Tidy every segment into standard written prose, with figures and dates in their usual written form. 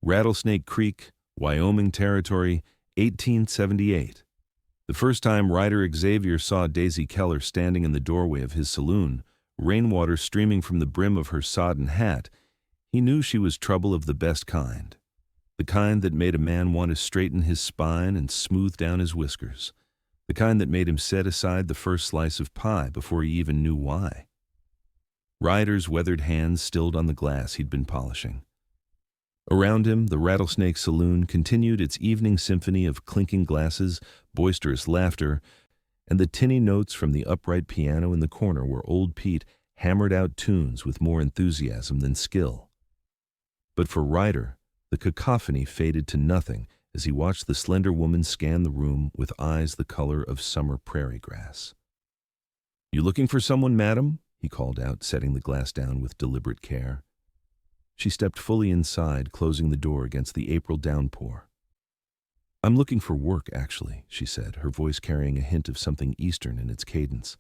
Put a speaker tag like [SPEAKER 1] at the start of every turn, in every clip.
[SPEAKER 1] Rattlesnake Creek, Wyoming Territory, 1878. The first time Ryder Xavier saw Daisy Keller standing in the doorway of his saloon, rainwater streaming from the brim of her sodden hat, he knew she was trouble of the best kind. The kind that made a man want to straighten his spine and smooth down his whiskers. The kind that made him set aside the first slice of pie before he even knew why. Ryder's weathered hands stilled on the glass he'd been polishing. Around him, the Rattlesnake Saloon continued its evening symphony of clinking glasses, boisterous laughter, and the tinny notes from the upright piano in the corner where old Pete hammered out tunes with more enthusiasm than skill. But for Ryder, the cacophony faded to nothing as he watched the slender woman scan the room with eyes the color of summer prairie grass. "You looking for someone, madam?" he called out, setting the glass down with deliberate care. She stepped fully inside, closing the door against the April downpour. "I'm looking for work, actually," she said, her voice carrying a hint of something Eastern in its cadence.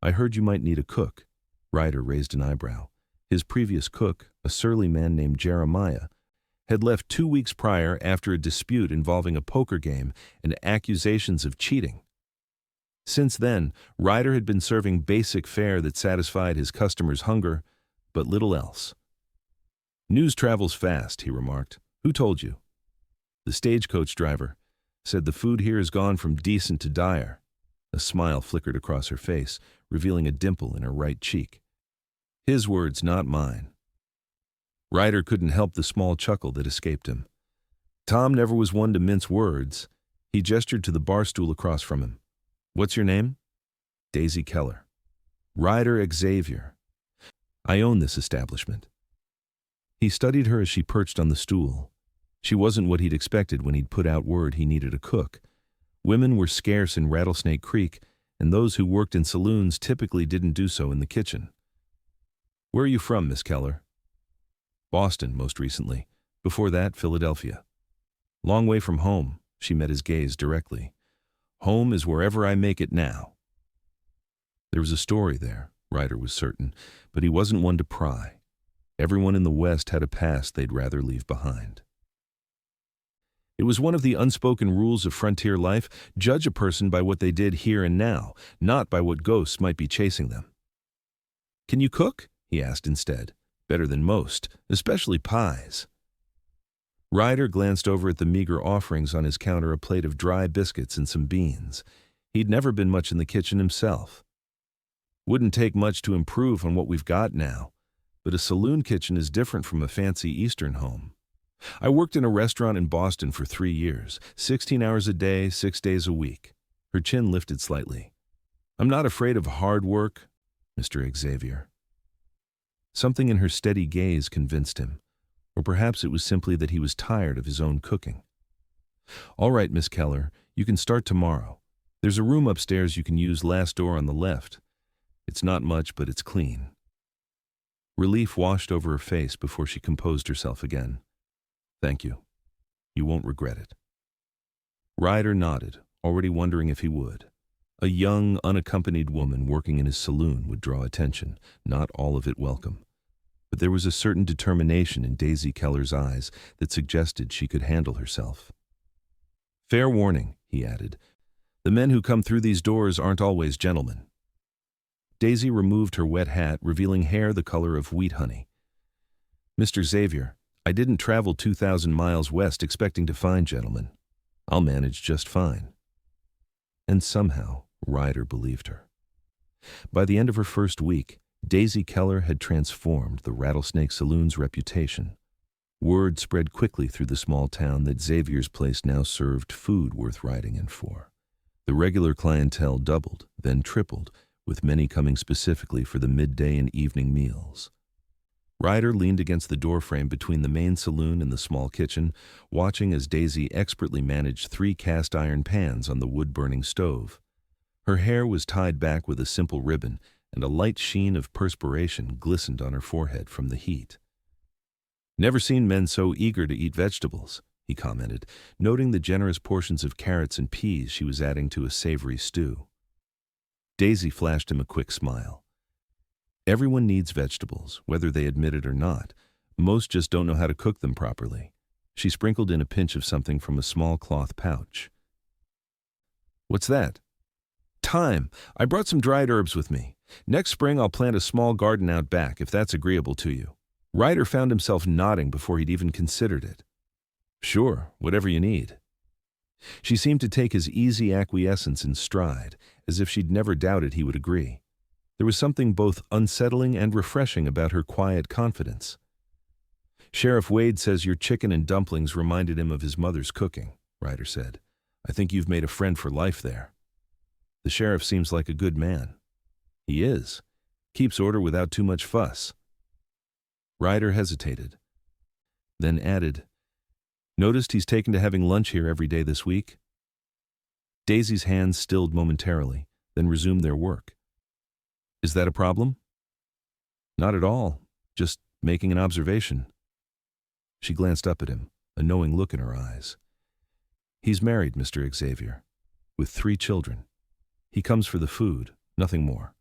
[SPEAKER 1] "I heard you might need a cook." Ryder raised an eyebrow. His previous cook, a surly man named Jeremiah, had left 2 weeks prior after a dispute involving a poker game and accusations of cheating. Since then, Ryder had been serving basic fare that satisfied his customers' hunger, but little else. "News travels fast," he remarked. "Who told you?" "The stagecoach driver. Said the food here has gone from decent to dire." A smile flickered across her face, revealing a dimple in her right cheek. His words, not mine. Ryder couldn't help the small chuckle that escaped him. Tom never was one to mince words. He gestured to the bar stool across from him. "What's your name?" "Daisy Keller." "Ryder Xavier. I own this establishment." He studied her as she perched on the stool. She wasn't what he'd expected when he'd put out word he needed a cook. Women were scarce in Rattlesnake Creek, and those who worked in saloons typically didn't do so in the kitchen. "Where are you from, Miss Keller?" "Boston, most recently. Before that, Philadelphia." "Long way from home." She met his gaze directly. "Home is wherever I make it now." There was a story there, Ryder was certain, but he wasn't one to pry. Everyone in the West had a past they'd rather leave behind. It was one of the unspoken rules of frontier life: judge a person by what they did here and now, not by what ghosts might be chasing them. "Can you cook?" he asked instead. "Better than most, especially pies." Ryder glanced over at the meager offerings on his counter, a plate of dry biscuits and some beans. He'd never been much in the kitchen himself. "Wouldn't take much to improve on what we've got now. But a saloon kitchen is different from a fancy Eastern home. I worked in a restaurant in Boston for 3 years, 16 hours a day, 6 days a week." Her chin lifted slightly. "I'm not afraid of hard work, Mr. Xavier." Something in her steady gaze convinced him, or perhaps it was simply that he was tired of his own cooking. "All right, Miss Keller, you can start tomorrow. There's a room upstairs you can use, last door on the left. It's not much, but it's clean." Relief washed over her face before she composed herself again. "Thank you. You won't regret it." Ryder nodded, already wondering if he would. A young, unaccompanied woman working in his saloon would draw attention, not all of it welcome. But there was a certain determination in Daisy Keller's eyes that suggested she could handle herself. "Fair warning," he added. "The men who come through these doors aren't always gentlemen." Daisy removed her wet hat, revealing hair the color of wheat honey. "Mr. Xavier, I didn't travel 2,000 miles west expecting to find gentlemen. I'll manage just fine." And somehow, Ryder believed her. By the end of her first week, Daisy Keller had transformed the Rattlesnake Saloon's reputation. Word spread quickly through the small town that Xavier's place now served food worth riding in for. The regular clientele doubled, then tripled, with many coming specifically for the midday and evening meals. Ryder leaned against the doorframe between the main saloon and the small kitchen, watching as Daisy expertly managed 3 cast-iron pans on the wood-burning stove. Her hair was tied back with a simple ribbon, and a light sheen of perspiration glistened on her forehead from the heat. "Never seen men so eager to eat vegetables," he commented, noting the generous portions of carrots and peas she was adding to a savory stew. Daisy flashed him a quick smile. "Everyone needs vegetables, whether they admit it or not. Most just don't know how to cook them properly. She sprinkled in a pinch of something from a small cloth pouch. "What's that?" "Thyme. I brought some dried herbs with me. Next spring I'll plant a small garden out back, if that's agreeable to you." Ryder found himself nodding before he'd even considered it. "Sure, whatever you need." She seemed to take his easy acquiescence in stride, as if she'd never doubted he would agree. There was something both unsettling and refreshing about her quiet confidence. "Sheriff Wade says your chicken and dumplings reminded him of his mother's cooking," Ryder said. "I think you've made a friend for life there." "The sheriff seems like a good man." "He is. Keeps order without too much fuss." Ryder hesitated, then added, "Noticed he's taken to having lunch here every day this week?" Daisy's hands stilled momentarily, then resumed their work. "Is that a problem?" "Not at all. Just making an observation." She glanced up at him, a knowing look in her eyes. "He's married, Mr. Xavier, with 3 children. He comes for the food, nothing more."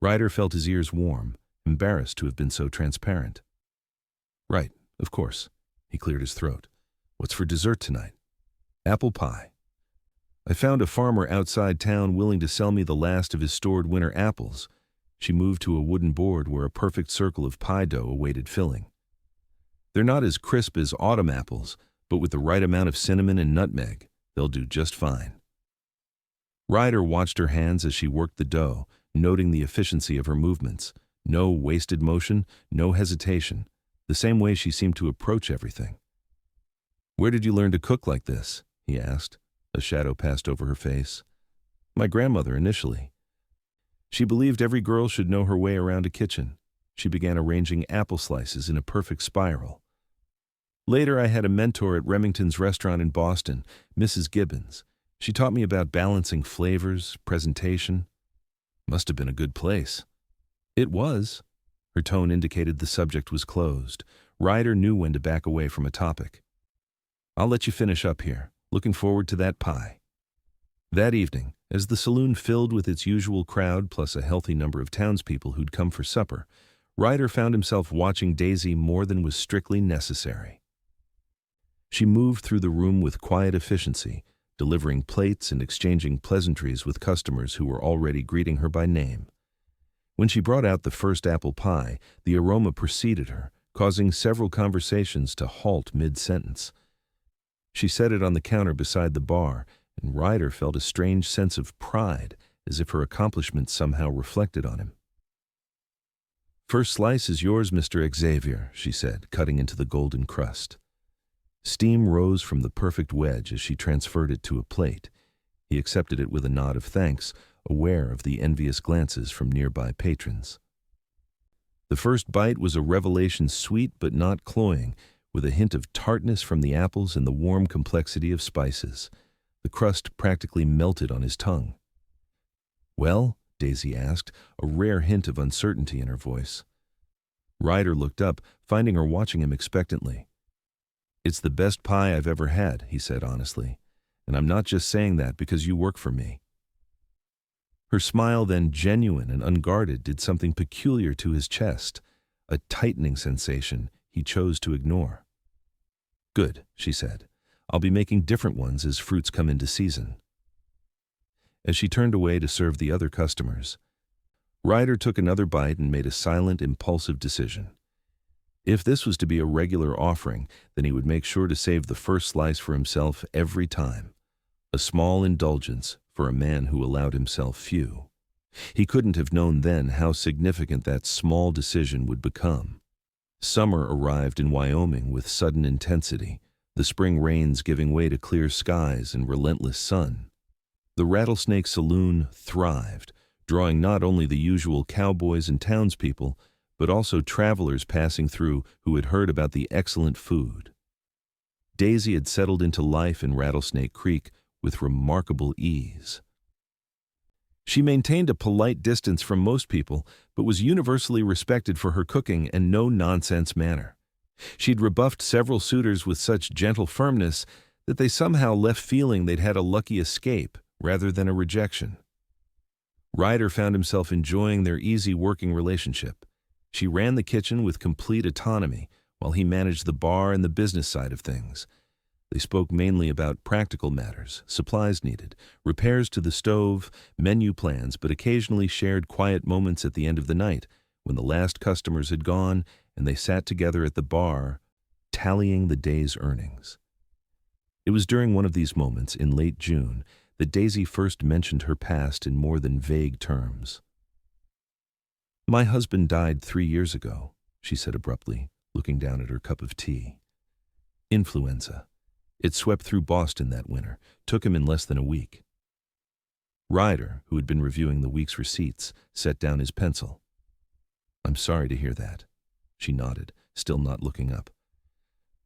[SPEAKER 1] Ryder felt his ears warm, embarrassed to have been so transparent. "Right, of course." He cleared his throat. "What's for dessert tonight?" "Apple pie. I found a farmer outside town willing to sell me the last of his stored winter apples." She moved to a wooden board where a perfect circle of pie dough awaited filling. "They're not as crisp as autumn apples, but with the right amount of cinnamon and nutmeg, they'll do just fine." Ryder watched her hands as she worked the dough, noting the efficiency of her movements. No wasted motion, no hesitation, the same way she seemed to approach everything. "Where did you learn to cook like this?" he asked. A shadow passed over her face. "My grandmother, initially. She believed every girl should know her way around a kitchen. She began arranging apple slices in a perfect spiral. Later, I had a mentor at Remington's restaurant in Boston, Mrs. Gibbons. She taught me about balancing flavors, presentation. Must have been a good place." "It was." Her tone indicated the subject was closed. Ryder knew when to back away from a topic. "I'll let you finish up here. Looking forward to that pie." That evening, as the saloon filled with its usual crowd plus a healthy number of townspeople who'd come for supper, Ryder found himself watching Daisy more than was strictly necessary. She moved through the room with quiet efficiency, delivering plates and exchanging pleasantries with customers who were already greeting her by name. When she brought out the first apple pie, the aroma preceded her, causing several conversations to halt mid-sentence. She set it on the counter beside the bar, and Ryder felt a strange sense of pride, as if her accomplishment somehow reflected on him. "First slice is yours, Mr. Xavier," she said, cutting into the golden crust. Steam rose from the perfect wedge as she transferred it to a plate. He accepted it with a nod of thanks, aware of the envious glances from nearby patrons. The first bite was a revelation, sweet but not cloying, with a hint of tartness from the apples and the warm complexity of spices. The crust practically melted on his tongue. "Well?" Daisy asked, a rare hint of uncertainty in her voice. Ryder looked up, finding her watching him expectantly. "It's the best pie I've ever had," he said honestly, "and I'm not just saying that because you work for me." Her smile, then genuine and unguarded, did something peculiar to his chest, a tightening sensation he chose to ignore. "Good," she said. "I'll be making different ones as fruits come into season." As she turned away to serve the other customers, Ryder took another bite and made a silent, impulsive decision. If this was to be a regular offering, then he would make sure to save the first slice for himself every time. A small indulgence for a man who allowed himself few. He couldn't have known then how significant that small decision would become. Summer arrived in Wyoming with sudden intensity, the spring rains giving way to clear skies and relentless sun. The Rattlesnake Saloon thrived, drawing not only the usual cowboys and townspeople, but also travelers passing through who had heard about the excellent food. Daisy had settled into life in Rattlesnake Creek with remarkable ease. She maintained a polite distance from most people, but was universally respected for her cooking and no-nonsense manner. She'd rebuffed several suitors with such gentle firmness that they somehow left feeling they'd had a lucky escape rather than a rejection. Ryder found himself enjoying their easy working relationship. She ran the kitchen with complete autonomy, while he managed the bar and the business side of things. They spoke mainly about practical matters, supplies needed, repairs to the stove, menu plans, but occasionally shared quiet moments at the end of the night when the last customers had gone and they sat together at the bar, tallying the day's earnings. It was during one of these moments, in late June, that Daisy first mentioned her past in more than vague terms. "My husband died 3 years ago," she said abruptly, looking down at her cup of tea. "Influenza. It swept through Boston that winter, took him in less than a week." Ryder, who had been reviewing the week's receipts, set down his pencil. "I'm sorry to hear that." She nodded, still not looking up.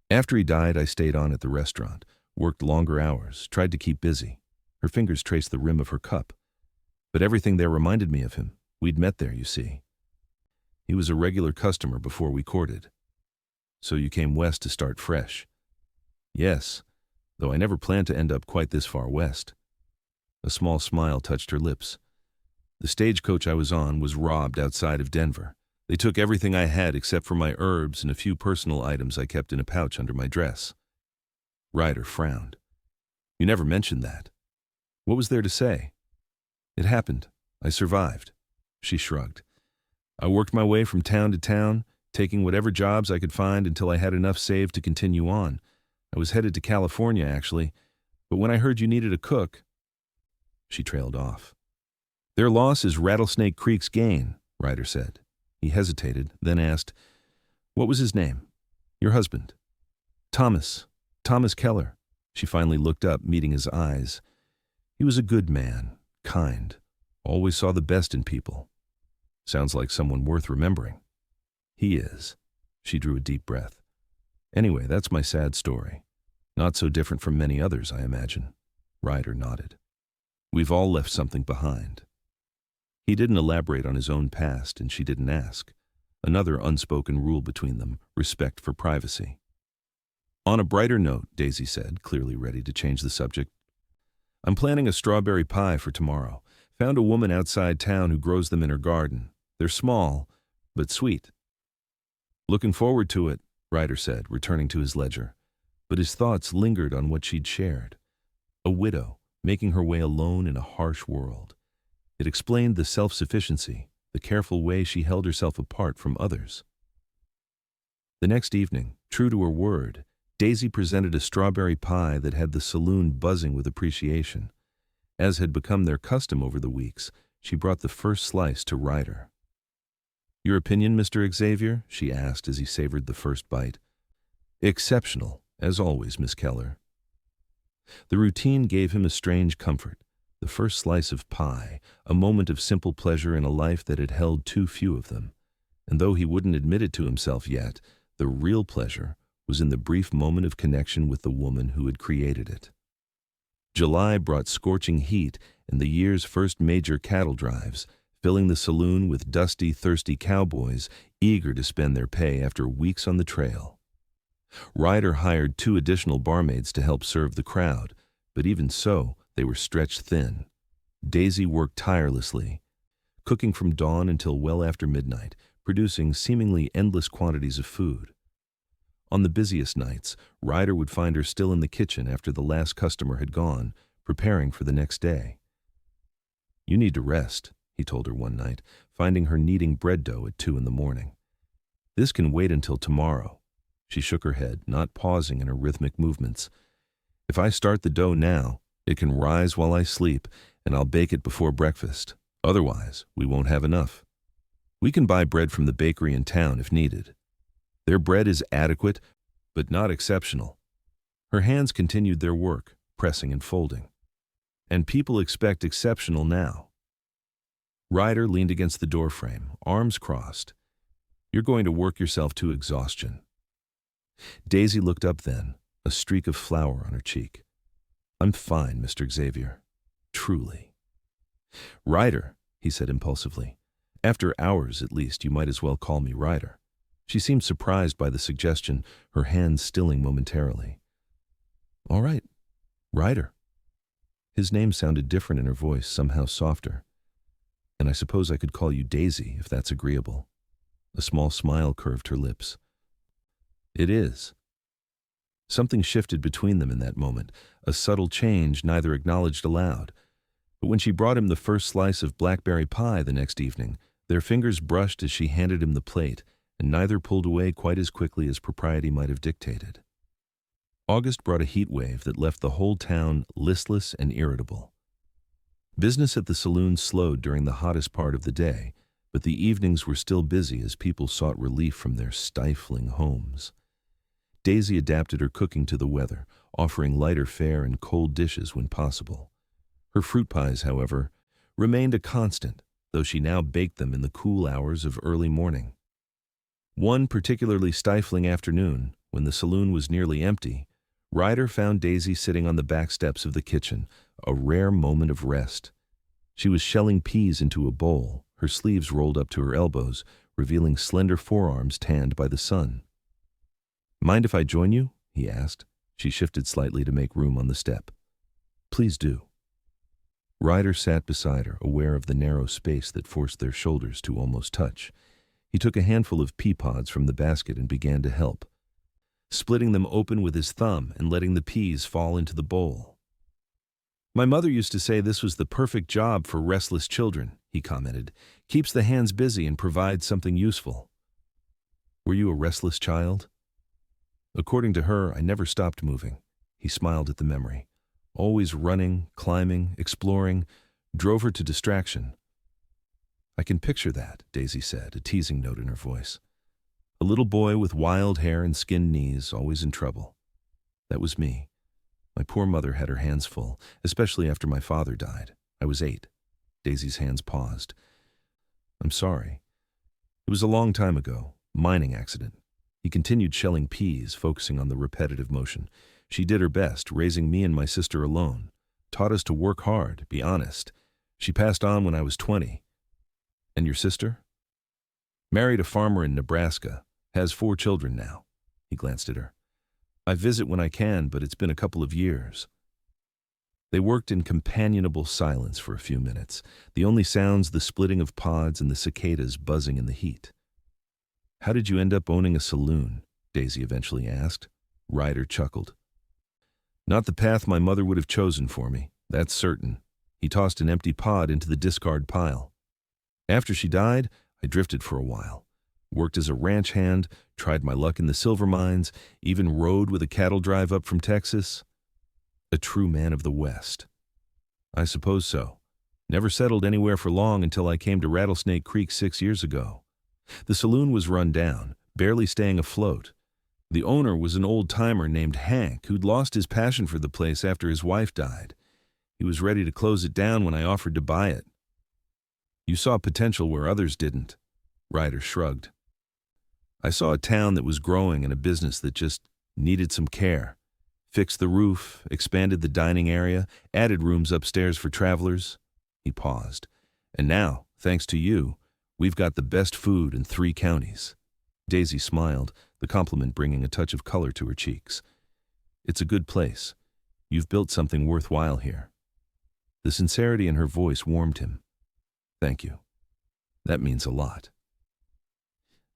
[SPEAKER 1] "After he died, I stayed on at the restaurant, worked longer hours, tried to keep busy." Her fingers traced the rim of her cup. "But everything there reminded me of him. We'd met there, you see. He was a regular customer before we courted." "So you came west to start fresh?" "Yes, though I never planned to end up quite this far west." A small smile touched her lips. "The stagecoach I was on was robbed outside of Denver. They took everything I had except for my herbs and a few personal items I kept in a pouch under my dress." Ryder frowned. "You never mentioned that. What was there to say?" "It happened. I survived." She shrugged. "I worked my way from town to town, taking whatever jobs I could find until I had enough saved to continue on. I was headed to California, actually, but when I heard you needed a cook..." She trailed off. "Their loss is Rattlesnake Creek's gain," Ryder said. He hesitated, then asked, "What was his name? Your husband?" Thomas Keller." She finally looked up, meeting his eyes. "He was a good man, kind, always saw the best in people. Sounds like someone worth remembering." "He is." She drew a deep breath. "Anyway, that's my sad story. Not so different from many others, I imagine." Ryder nodded. "We've all left something behind." He didn't elaborate on his own past, and she didn't ask. Another unspoken rule between them, respect for privacy. "On a brighter note," Daisy said, clearly ready to change the subject, "I'm planning a strawberry pie for tomorrow. Found a woman outside town who grows them in her garden. They're small, but sweet." "Looking forward to it," Ryder said, returning to his ledger. But his thoughts lingered on what she'd shared. A widow, making her way alone in a harsh world. It explained the self-sufficiency, the careful way she held herself apart from others. The next evening, true to her word, Daisy presented a strawberry pie that had the saloon buzzing with appreciation. As had become their custom over the weeks, she brought the first slice to Ryder. "Your opinion, Mr. Xavier?" she asked as he savored the first bite. "Exceptional, as always, Miss Keller." The routine gave him a strange comfort. The first slice of pie, a moment of simple pleasure in a life that had held too few of them. And though he wouldn't admit it to himself yet, the real pleasure was in the brief moment of connection with the woman who had created it. July brought scorching heat and the year's first major cattle drives, filling the saloon with dusty, thirsty cowboys eager to spend their pay after weeks on the trail. Ryder hired 2 additional barmaids to help serve the crowd, but even so, they were stretched thin. Daisy worked tirelessly, cooking from dawn until well after midnight, producing seemingly endless quantities of food. On the busiest nights, Ryder would find her still in the kitchen after the last customer had gone, preparing for the next day. "You need to rest," he told her one night, finding her kneading bread dough at 2 in the morning. "This can wait until tomorrow." She shook her head, not pausing in her rhythmic movements. "If I start the dough now, it can rise while I sleep, and I'll bake it before breakfast. Otherwise, we won't have enough. We can buy bread from the bakery in town if needed. Their bread is adequate, but not exceptional." Her hands continued their work, pressing and folding. "And people expect exceptional now." Ryder leaned against the doorframe, arms crossed. "You're going to work yourself to exhaustion." Daisy looked up then, a streak of flour on her cheek. "I'm fine, Mr. Xavier. Truly." "Ryder," he said impulsively. "After hours, at least, you might as well call me Ryder." She seemed surprised by the suggestion, her hands stilling momentarily. "All right, Ryder." His name sounded different in her voice, somehow softer. "And I suppose I could call you Daisy, if that's agreeable." A small smile curved her lips. It is. Something shifted between them in that moment, a subtle change neither acknowledged aloud. But when she brought him the first slice of blackberry pie the next evening, their fingers brushed as she handed him the plate, and neither pulled away quite as quickly as propriety might have dictated. August brought a heat wave that left the whole town listless and irritable. Business at the saloon slowed during the hottest part of the day, but the evenings were still busy as people sought relief from their stifling homes. Daisy adapted her cooking to the weather, offering lighter fare and cold dishes when possible. Her fruit pies, however, remained a constant, though she now baked them in the cool hours of early morning. One particularly stifling afternoon, when the saloon was nearly empty, Ryder found Daisy sitting on the back steps of the kitchen, a rare moment of rest. She was shelling peas into a bowl, her sleeves rolled up to her elbows, revealing slender forearms tanned by the sun. "Mind if I join you?" he asked. She shifted slightly to make room on the step. "Please do." Ryder sat beside her, aware of the narrow space that forced their shoulders to almost touch. He took a handful of pea pods from the basket and began to help, splitting them open with his thumb and letting the peas fall into the bowl. "My mother used to say this was the perfect job for restless children," he commented. "Keeps the hands busy and provides something useful." "Were you a restless child?" "According to her, I never stopped moving." He smiled at the memory. Always running, climbing, exploring, drove her to distraction. "I can picture that," Daisy said, a teasing note in her voice. "A little boy with wild hair and skinned knees, always in trouble. That was me. My poor mother had her hands full, especially after my father died. I was 8. Daisy's hands paused. "I'm sorry. It was a long time ago. Mining accident." He continued shelling peas, focusing on the repetitive motion. "She did her best, raising me and my sister alone. Taught us to work hard, be honest. She passed on when I was 20. And your sister?" "Married a farmer in Nebraska. Has 4 children now." He glanced at her. "I visit when I can, but it's been a couple of years." They worked in companionable silence for a few minutes, the only sounds the splitting of pods and the cicadas buzzing in the heat. "How did you end up owning a saloon?" Daisy eventually asked. Ryder chuckled. "Not the path my mother would have chosen for me, that's certain." He tossed an empty pod into the discard pile. "After she died, I drifted for a while. Worked as a ranch hand, tried my luck in the silver mines, even rode with a cattle drive up from Texas. A true man of the West." "I suppose so. Never settled anywhere for long until I came to Rattlesnake Creek 6 years ago. The saloon was run down, barely staying afloat. The owner was an old-timer named Hank who'd lost his passion for the place after his wife died. He was ready to close it down when I offered to buy it." "You saw potential where others didn't." Ryder shrugged. "I saw a town that was growing and a business that just needed some care. Fixed the roof, expanded the dining area, added rooms upstairs for travelers." He paused. "And now, thanks to you, we've got the best food in 3 counties. Daisy smiled, the compliment bringing a touch of color to her cheeks. "It's a good place. You've built something worthwhile here." The sincerity in her voice warmed him. "Thank you. That means a lot."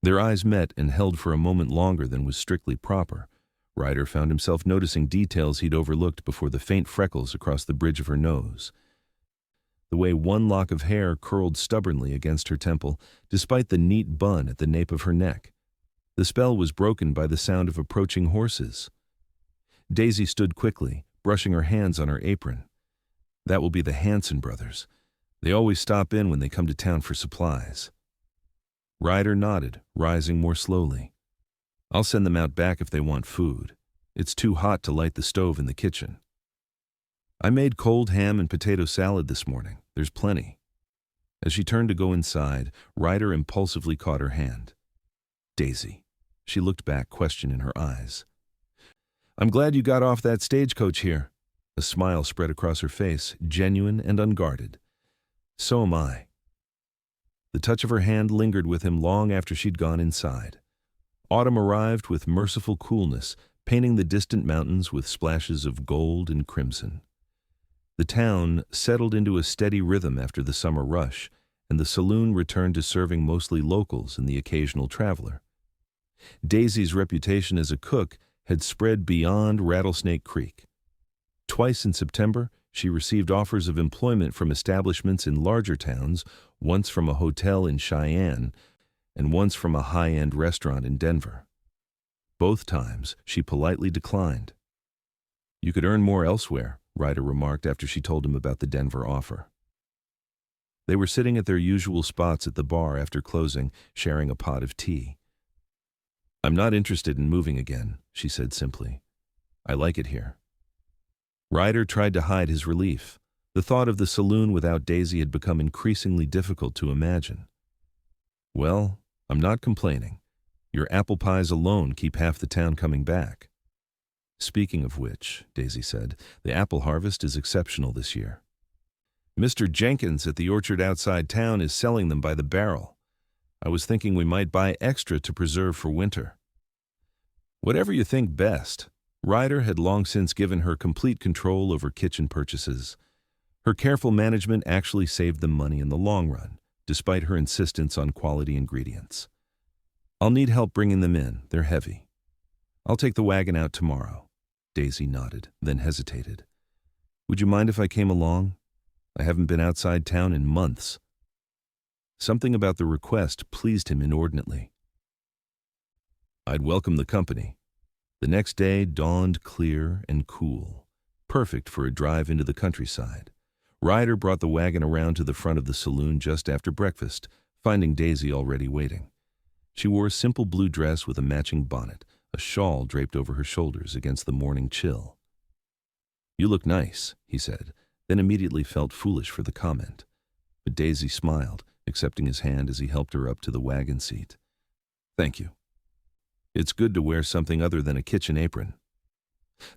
[SPEAKER 1] Their eyes met and held for a moment longer than was strictly proper. Ryder found himself noticing details he'd overlooked before: the faint freckles across the bridge of her nose, the way one lock of hair curled stubbornly against her temple, despite the neat bun at the nape of her neck. The spell was broken by the sound of approaching horses. Daisy stood quickly, brushing her hands on her apron. "That will be the Hanson brothers. They always stop in when they come to town for supplies." Ryder nodded, rising more slowly. "I'll send them out back if they want food. It's too hot to light the stove in the kitchen. I made cold ham and potato salad this morning. There's plenty." As she turned to go inside, Ryder impulsively caught her hand. "Daisy." She looked back, question in her eyes. "I'm glad you got off that stagecoach here." A smile spread across her face, genuine and unguarded. "So am I." The touch of her hand lingered with him long after she'd gone inside. Autumn arrived with merciful coolness, painting the distant mountains with splashes of gold and crimson. The town settled into a steady rhythm after the summer rush, and the saloon returned to serving mostly locals and the occasional traveler. Daisy's reputation as a cook had spread beyond Rattlesnake Creek. Twice in September, she received offers of employment from establishments in larger towns, once from a hotel in Cheyenne, and once from a high-end restaurant in Denver. Both times, she politely declined. "You could earn more elsewhere," Ryder remarked after she told him about the Denver offer. They were sitting at their usual spots at the bar after closing, sharing a pot of tea. "I'm not interested in moving again," she said simply. "I like it here." Ryder tried to hide his relief. The thought of the saloon without Daisy had become increasingly difficult to imagine. "Well, I'm not complaining. Your apple pies alone keep half the town coming back." "Speaking of which," Daisy said, "the apple harvest is exceptional this year. Mr. Jenkins at the orchard outside town is selling them by the barrel. I was thinking we might buy extra to preserve for winter." "Whatever you think best." Ryder had long since given her complete control over kitchen purchases. Her careful management actually saved them money in the long run, despite her insistence on quality ingredients. "I'll need help bringing them in. They're heavy." "I'll take the wagon out tomorrow." Daisy nodded, then hesitated. "Would you mind if I came along? I haven't been outside town in months." Something about the request pleased him inordinately. "I'd welcome the company." The next day dawned clear and cool, perfect for a drive into the countryside. Ryder brought the wagon around to the front of the saloon just after breakfast, finding Daisy already waiting. She wore a simple blue dress with a matching bonnet, a shawl draped over her shoulders against the morning chill. "You look nice," he said, then immediately felt foolish for the comment. But Daisy smiled, accepting his hand as he helped her up to the wagon seat. "Thank you. It's good to wear something other than a kitchen apron."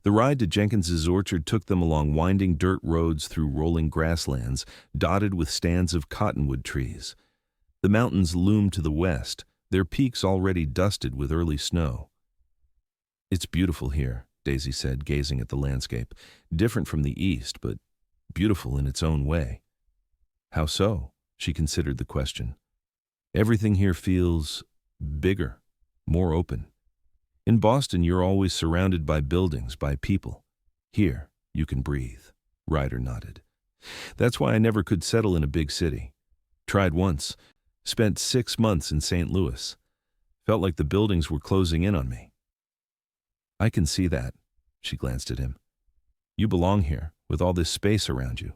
[SPEAKER 1] The ride to Jenkins's orchard took them along winding dirt roads through rolling grasslands, dotted with stands of cottonwood trees. The mountains loomed to the west, their peaks already dusted with early snow. "It's beautiful here," Daisy said, gazing at the landscape. "Different from the east, but beautiful in its own way." "How so?" She considered the question. "Everything here feels bigger, more open. In Boston, you're always surrounded by buildings, by people. Here, you can breathe." Ryder nodded. "That's why I never could settle in a big city. Tried once. Spent 6 months in St. Louis. Felt like the buildings were closing in on me." "I can see that." She glanced at him. "You belong here, with all this space around you."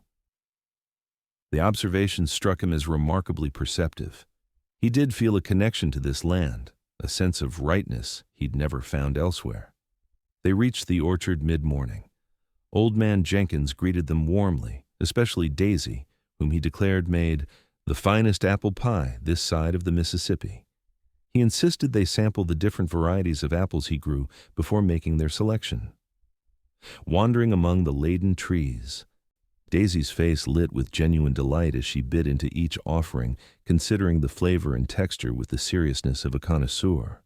[SPEAKER 1] The observation struck him as remarkably perceptive. He did feel a connection to this land, a sense of rightness he'd never found elsewhere. They reached the orchard mid-morning. Old Man Jenkins greeted them warmly, especially Daisy, whom he declared made the finest apple pie this side of the Mississippi. He insisted they sample the different varieties of apples he grew before making their selection. Wandering among the laden trees, Daisy's face lit with genuine delight as she bit into each offering, considering the flavor and texture with the seriousness of a connoisseur.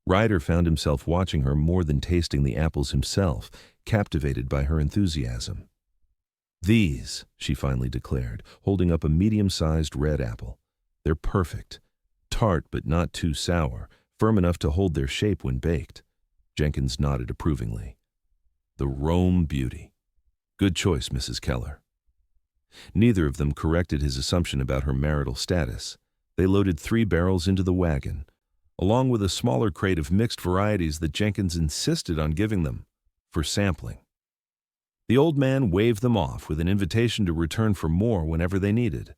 [SPEAKER 1] Ryder found himself watching her more than tasting the apples himself, captivated by her enthusiasm. "These," she finally declared, holding up a medium-sized red apple. "They're perfect. Tart but not too sour, firm enough to hold their shape when baked." Jenkins nodded approvingly. "The Rome beauty. Good choice, Mrs. Keller." Neither of them corrected his assumption about her marital status. They loaded 3 barrels into the wagon, along with a smaller crate of mixed varieties that Jenkins insisted on giving them for sampling. The old man waved them off with an invitation to return for more whenever they needed.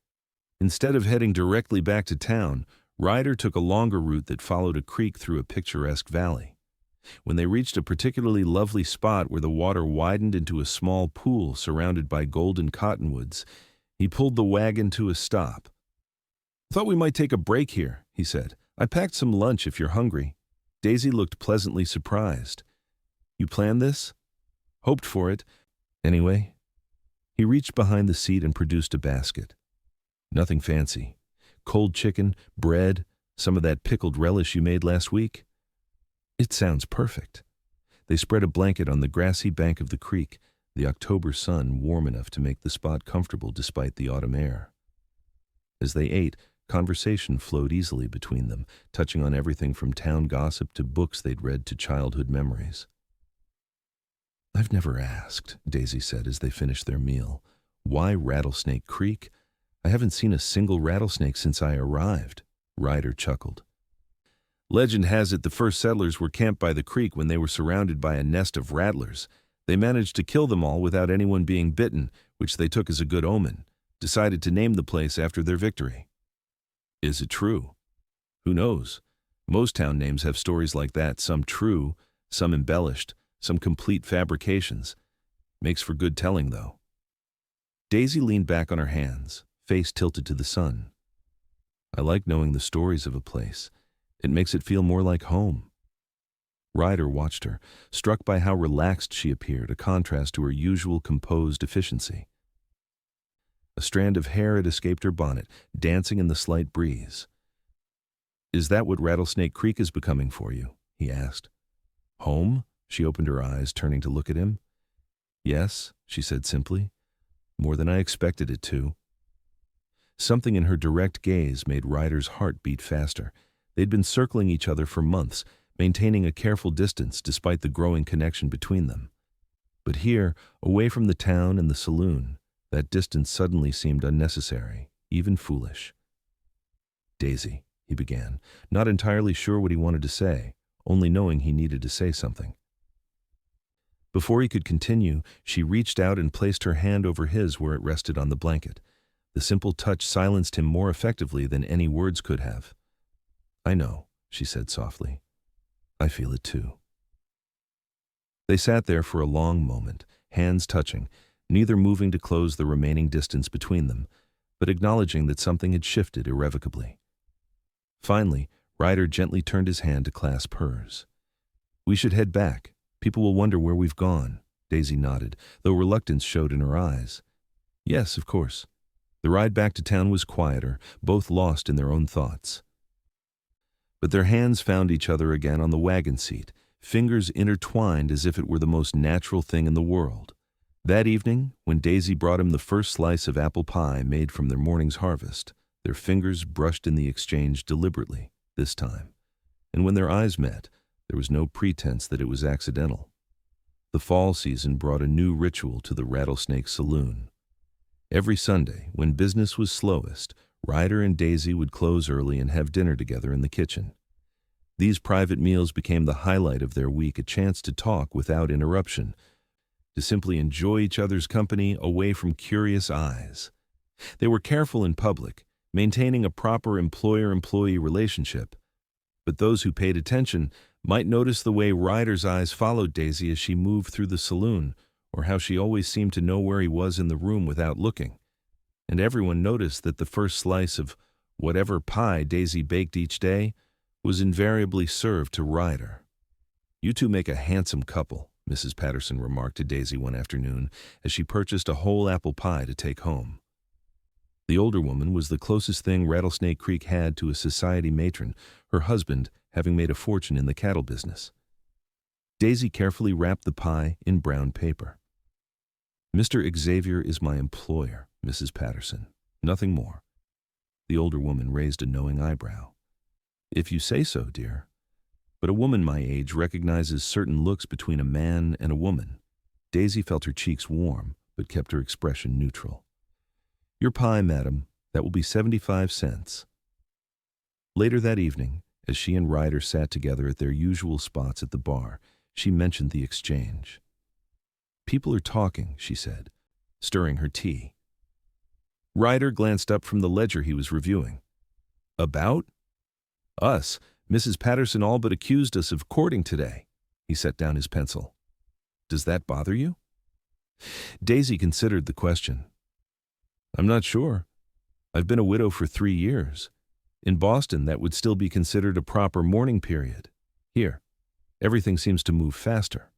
[SPEAKER 1] Instead of heading directly back to town, Ryder took a longer route that followed a creek through a picturesque valley. When they reached a particularly lovely spot where the water widened into a small pool surrounded by golden cottonwoods, he pulled the wagon to a stop. "Thought we might take a break here," he said. "I packed some lunch if you're hungry." Daisy looked pleasantly surprised. "You planned this?" "Hoped for it. Anyway." He reached behind the seat and produced a basket. "Nothing fancy. Cold chicken, bread, some of that pickled relish you made last week." "It sounds perfect." They spread a blanket on the grassy bank of the creek, the October sun warm enough to make the spot comfortable despite the autumn air. As they ate, Conversation flowed easily between them, touching on everything from town gossip to books they'd read to childhood memories. "I've never asked," Daisy said as they finished their meal. "Why Rattlesnake Creek? I haven't seen a single rattlesnake since I arrived." Ryder chuckled. "Legend has it the first settlers were camped by the creek when they were surrounded by a nest of rattlers. They managed to kill them all without anyone being bitten, which they took as a good omen. Decided to name the place after their victory." "Is it true?" "Who knows? Most town names have stories like that, some true, some embellished, some complete fabrications. Makes for good telling, though." Daisy leaned back on her hands, face tilted to the sun. "I like knowing the stories of a place. It makes it feel more like home." Ryder watched her, struck by how relaxed she appeared, a contrast to her usual composed efficiency. A strand of hair had escaped her bonnet, dancing in the slight breeze. "Is that what Rattlesnake Creek is becoming for you?" he asked. "Home?" She opened her eyes, turning to look at him. "Yes," she said simply. "More than I expected it to." Something in her direct gaze made Ryder's heart beat faster. They'd been circling each other for months, maintaining a careful distance despite the growing connection between them. But here, away from the town and the saloon, that distance suddenly seemed unnecessary, even foolish. "Daisy," he began, not entirely sure what he wanted to say, only knowing he needed to say something. Before he could continue, she reached out and placed her hand over his where it rested on the blanket. The simple touch silenced him more effectively than any words could have. "I know," she said softly. "I feel it too." They sat there for a long moment, hands touching, neither moving to close the remaining distance between them, but acknowledging that something had shifted irrevocably. Finally, Ryder gently turned his hand to clasp hers. "We should head back. People will wonder where we've gone." Daisy nodded, though reluctance showed in her eyes. "Yes, of course." The ride back to town was quieter, both lost in their own thoughts. But their hands found each other again on the wagon seat, fingers intertwined as if it were the most natural thing in the world. That evening, when Daisy brought him the first slice of apple pie made from their morning's harvest, their fingers brushed in the exchange deliberately, this time. And when their eyes met, there was no pretense that it was accidental. The fall season brought a new ritual to the Rattlesnake Saloon. Every Sunday, when business was slowest, Ryder and Daisy would close early and have dinner together in the kitchen. These private meals became the highlight of their week, a chance to talk without interruption, to simply enjoy each other's company away from curious eyes. They were careful in public, maintaining a proper employer-employee relationship, but those who paid attention might notice the way Ryder's eyes followed Daisy as she moved through the saloon, or how she always seemed to know where he was in the room without looking. And everyone noticed that the first slice of whatever pie Daisy baked each day was invariably served to Ryder. "You two make a handsome couple," Mrs. Patterson remarked to Daisy one afternoon as she purchased a whole apple pie to take home. The older woman was the closest thing Rattlesnake Creek had to a society matron, her husband having made a fortune in the cattle business. Daisy carefully wrapped the pie in brown paper. "Mr. Xavier is my employer, Mrs. Patterson. Nothing more." The older woman raised a knowing eyebrow. "If you say so, dear. But a woman my age recognizes certain looks between a man and a woman." Daisy felt her cheeks warm, but kept her expression neutral. "Your pie, madam. That will be 75 cents. Later that evening, as she and Ryder sat together at their usual spots at the bar, she mentioned the exchange. "People are talking," she said, stirring her tea. Ryder glanced up from the ledger he was reviewing. "About?" "Us. Mrs. Patterson all but accused us of courting today." He set down his pencil. "Does that bother you?" Daisy considered the question. "I'm not sure. I've been a widow for 3 years. In Boston, that would still be considered a proper mourning period. Here, everything seems to move faster."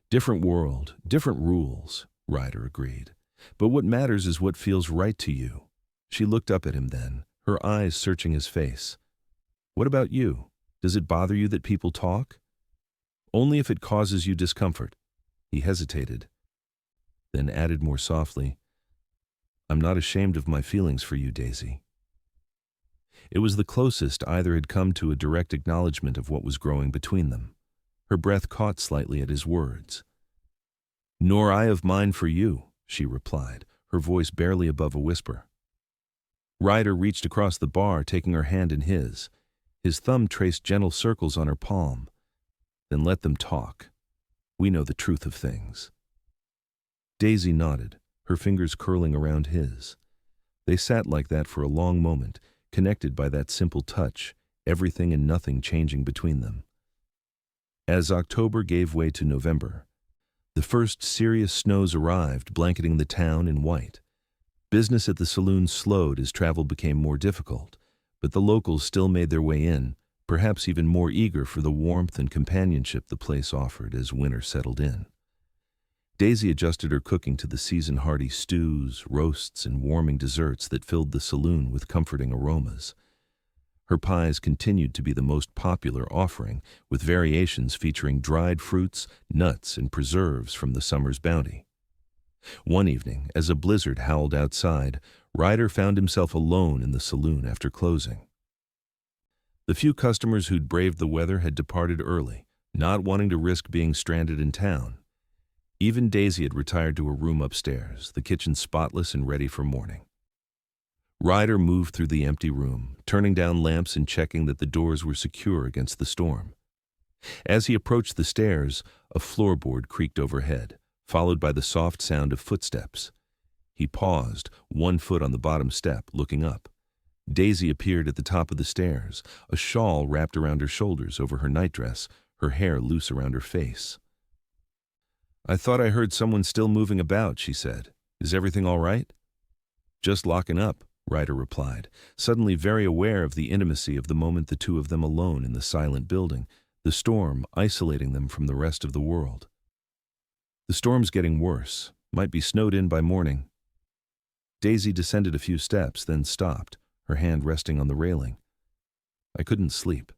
[SPEAKER 1] "Different world, different rules," Ryder agreed. "But what matters is what feels right to you." She looked up at him then, her eyes searching his face. "What about you? Does it bother you that people talk?" "Only if it causes you discomfort." He hesitated, then added more softly, "I'm not ashamed of my feelings for you, Daisy." It was the closest either had come to a direct acknowledgement of what was growing between them. Her breath caught slightly at his words. "Nor I of mine for you," she replied, her voice barely above a whisper. Ryder reached across the bar, taking her hand in his. His thumb traced gentle circles on her palm. "Then let them talk. We know the truth of things." Daisy nodded, her fingers curling around his. They sat like that for a long moment, connected by that simple touch, everything and nothing changing between them. As October gave way to November, the first serious snows arrived, blanketing the town in white. Business at the saloon slowed as travel became more difficult, but the locals still made their way in, perhaps even more eager for the warmth and companionship the place offered as winter settled in. Daisy adjusted her cooking to the season-hardy stews, roasts, and warming desserts that filled the saloon with comforting aromas. Her pies continued to be the most popular offering, with variations featuring dried fruits, nuts, and preserves from the summer's bounty. One evening, as a blizzard howled outside, Ryder found himself alone in the saloon after closing. The few customers who'd braved the weather had departed early, not wanting to risk being stranded in town. Even Daisy had retired to her room upstairs, the kitchen spotless and ready for morning. Ryder moved through the empty room, turning down lamps and checking that the doors were secure against the storm. As he approached the stairs, a floorboard creaked overhead, followed by the soft sound of footsteps. He paused, one foot on the bottom step, looking up. Daisy appeared at the top of the stairs, a shawl wrapped around her shoulders over her nightdress, her hair loose around her face. "I thought I heard someone still moving about," she said. "Is everything all right?" "Just locking up," Ryder replied, suddenly very aware of the intimacy of the moment, the two of them alone in the silent building, the storm isolating them from the rest of the world. "The storm's getting worse. Might be snowed in by morning." Daisy descended a few steps, then stopped, her hand resting on the railing. "I couldn't sleep.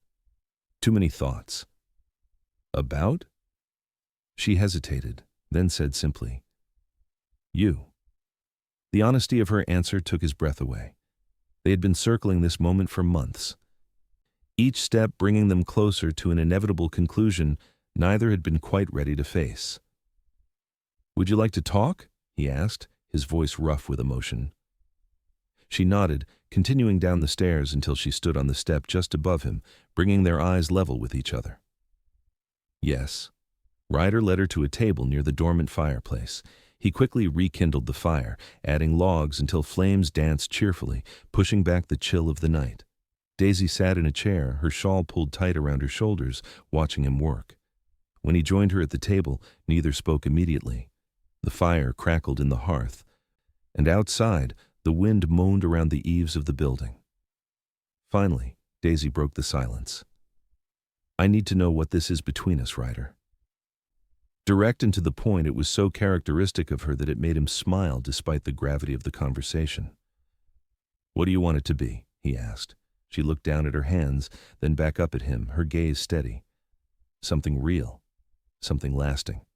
[SPEAKER 1] Too many thoughts." "About?" She hesitated, then said simply, "You." The honesty of her answer took his breath away. They had been circling this moment for months. Each step bringing them closer to an inevitable conclusion neither had been quite ready to face. "Would you like to talk?" he asked, his voice rough with emotion. She nodded, continuing down the stairs until she stood on the step just above him, bringing their eyes level with each other. "Yes." Ryder led her to a table near the dormant fireplace. He quickly rekindled the fire, adding logs until flames danced cheerfully, pushing back the chill of the night. Daisy sat in a chair, her shawl pulled tight around her shoulders, watching him work. When he joined her at the table, neither spoke immediately. The fire crackled in the hearth, and outside, the wind moaned around the eaves of the building. Finally, Daisy broke the silence. "I need to know what this is between us, Ryder." Direct and to the point, it was so characteristic of her that it made him smile despite the gravity of the conversation. "What do you want it to be?" he asked. She looked down at her hands, then back up at him, her gaze steady. "Something real. Something lasting."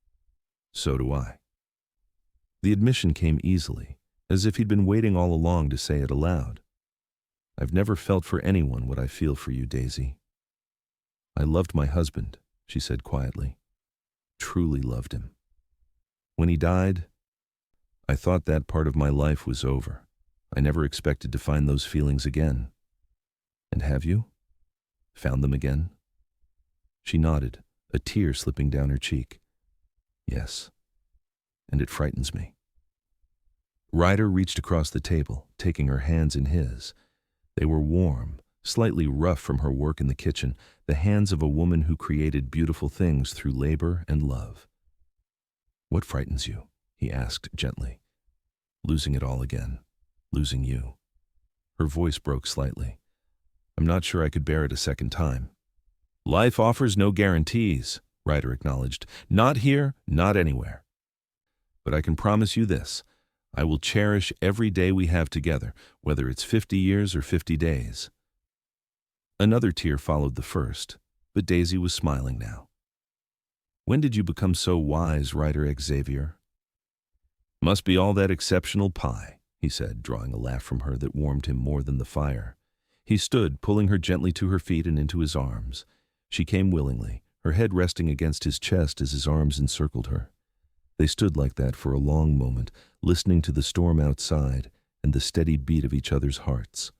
[SPEAKER 1] "So do I." The admission came easily, as if he'd been waiting all along to say it aloud. "I've never felt for anyone what I feel for you, Daisy." "I loved my husband," she said quietly. "Truly loved him. When he died, I thought that part of my life was over. I never expected to find those feelings again." "And have you? Found them again?" She nodded, a tear slipping down her cheek. "Yes, and it frightens me." Ryder reached across the table, taking her hands in his. They were warm, slightly rough from her work in the kitchen, the hands of a woman who created beautiful things through labor and love. "What frightens you?" he asked gently. "Losing it all again. Losing you." Her voice broke slightly. "I'm not sure I could bear it a second time." "Life offers no guarantees," Ryder acknowledged. "Not here, not anywhere. But I can promise you this. I will cherish every day we have together, whether it's 50 years or 50 days. Another tear followed the first, but Daisy was smiling now. "When did you become so wise, Ryder Xavier?" "Must be all that exceptional pie," he said, drawing a laugh from her that warmed him more than the fire. He stood, pulling her gently to her feet and into his arms. She came willingly, her head resting against his chest as his arms encircled her. They stood like that for a long moment, listening to the storm outside and the steady beat of each other's hearts.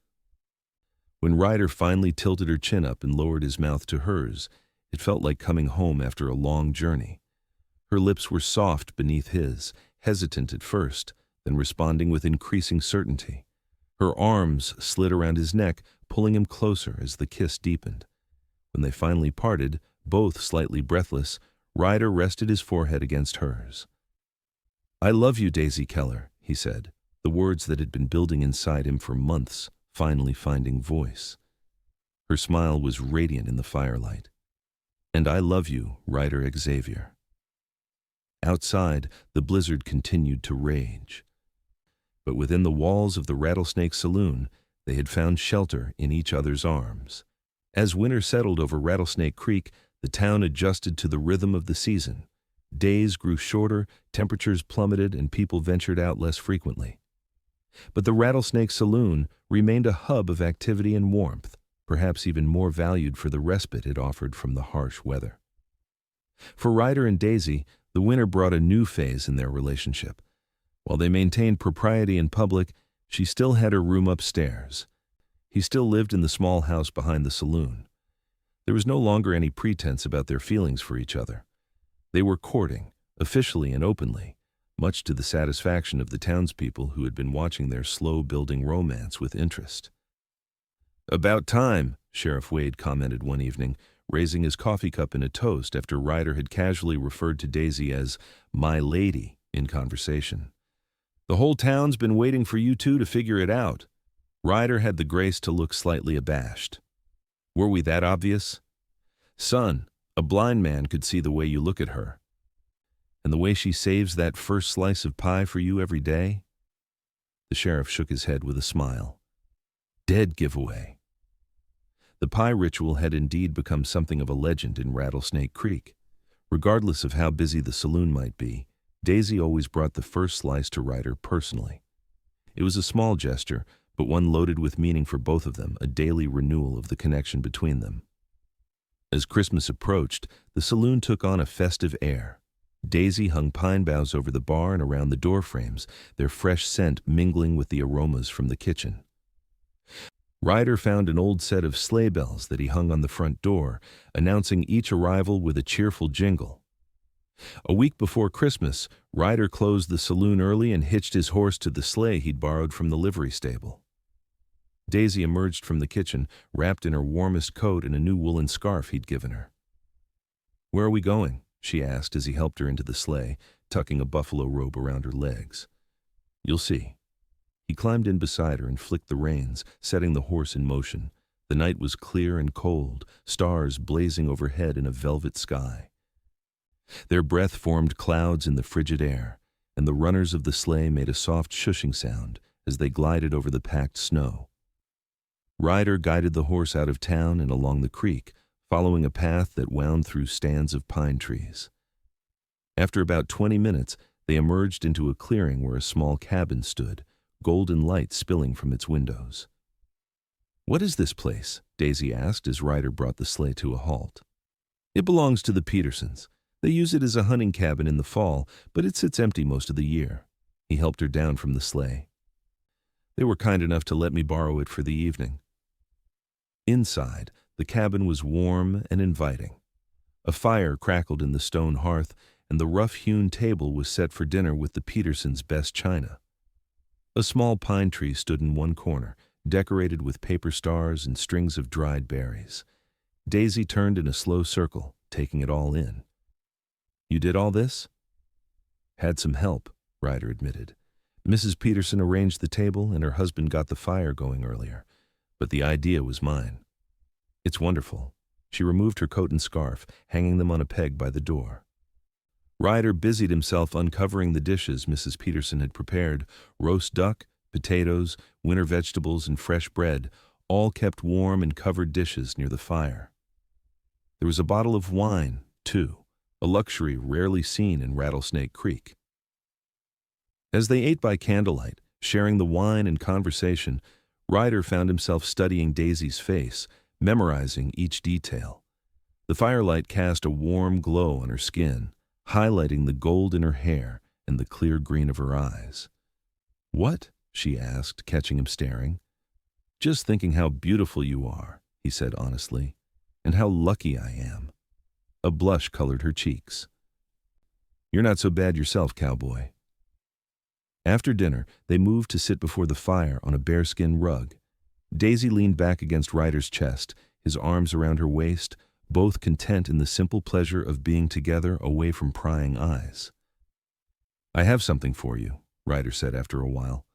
[SPEAKER 1] When Ryder finally tilted her chin up and lowered his mouth to hers, it felt like coming home after a long journey. Her lips were soft beneath his, hesitant at first, then responding with increasing certainty. Her arms slid around his neck, pulling him closer as the kiss deepened. When they finally parted, both slightly breathless, Ryder rested his forehead against hers. "I love you, Daisy Keller," he said, the words that had been building inside him for months finally finding voice. Her smile was radiant in the firelight. "And I love you, Ryder Xavier." Outside, the blizzard continued to rage. But within the walls of the Rattlesnake Saloon, they had found shelter in each other's arms. As winter settled over Rattlesnake Creek, the town adjusted to the rhythm of the season. Days grew shorter, temperatures plummeted, and people ventured out less frequently. But the Rattlesnake Saloon remained a hub of activity and warmth, perhaps even more valued for the respite it offered from the harsh weather. For Ryder and Daisy, the winter brought a new phase in their relationship. While they maintained propriety in public, she still had her room upstairs. He still lived in the small house behind the saloon. There was no longer any pretense about their feelings for each other. They were courting, officially and openly, much to the satisfaction of the townspeople who had been watching their slow-building romance with interest. "About time," Sheriff Wade commented one evening, raising his coffee cup in a toast after Ryder had casually referred to Daisy as "my lady" in conversation. "The whole town's been waiting for you two to figure it out." Ryder had the grace to look slightly abashed. "Were we that obvious?" "Son, a blind man could see the way you look at her. And the way she saves that first slice of pie for you every day?" The sheriff shook his head with a smile. "Dead giveaway." The pie ritual had indeed become something of a legend in Rattlesnake Creek. Regardless of how busy the saloon might be, Daisy always brought the first slice to Ryder personally. It was a small gesture, but one loaded with meaning for both of them, a daily renewal of the connection between them. As Christmas approached, the saloon took on a festive air. Daisy hung pine boughs over the bar and around the door frames, their fresh scent mingling with the aromas from the kitchen. Ryder found an old set of sleigh bells that he hung on the front door, announcing each arrival with a cheerful jingle. A week before Christmas, Ryder closed the saloon early and hitched his horse to the sleigh he'd borrowed from the livery stable. Daisy emerged from the kitchen, wrapped in her warmest coat and a new woolen scarf he'd given her. "Where are we going?" she asked as he helped her into the sleigh, tucking a buffalo robe around her legs. "You'll see." He climbed in beside her and flicked the reins, setting the horse in motion. The night was clear and cold, stars blazing overhead in a velvet sky. Their breath formed clouds in the frigid air, and the runners of the sleigh made a soft shushing sound as they glided over the packed snow. Ryder guided the horse out of town and along the creek, following a path that wound through stands of pine trees. After about 20 minutes, they emerged into a clearing where a small cabin stood, golden light spilling from its windows. "What is this place?" Daisy asked as Ryder brought the sleigh to a halt. "It belongs to the Petersons. They use it as a hunting cabin in the fall, but it sits empty most of the year." He helped her down from the sleigh. "They were kind enough to let me borrow it for the evening." Inside, the cabin was warm and inviting. A fire crackled in the stone hearth, and the rough-hewn table was set for dinner with the Petersons' best china. A small pine tree stood in one corner, decorated with paper stars and strings of dried berries. Daisy turned in a slow circle, taking it all in. "You did all this?" "Had some help," Ryder admitted. "Mrs. Peterson arranged the table and her husband got the fire going earlier, but the idea was mine." "It's wonderful." She removed her coat and scarf, hanging them on a peg by the door. Ryder busied himself uncovering the dishes Mrs. Peterson had prepared: roast duck, potatoes, winter vegetables, and fresh bread, all kept warm in covered dishes near the fire. There was a bottle of wine, too, a luxury rarely seen in Rattlesnake Creek. As they ate by candlelight, sharing the wine and conversation, Ryder found himself studying Daisy's face, memorizing each detail. The firelight cast a warm glow on her skin, highlighting the gold in her hair and the clear green of her eyes. "What?" she asked, catching him staring. "Just thinking how beautiful you are," he said honestly, "and how lucky I am." A blush colored her cheeks. "You're not so bad yourself, Cowboy." After dinner, they moved to sit before the fire on a bearskin rug. Daisy leaned back against Ryder's chest, his arms around her waist, both content in the simple pleasure of being together away from prying eyes. "I have something for you," Ryder said after a while.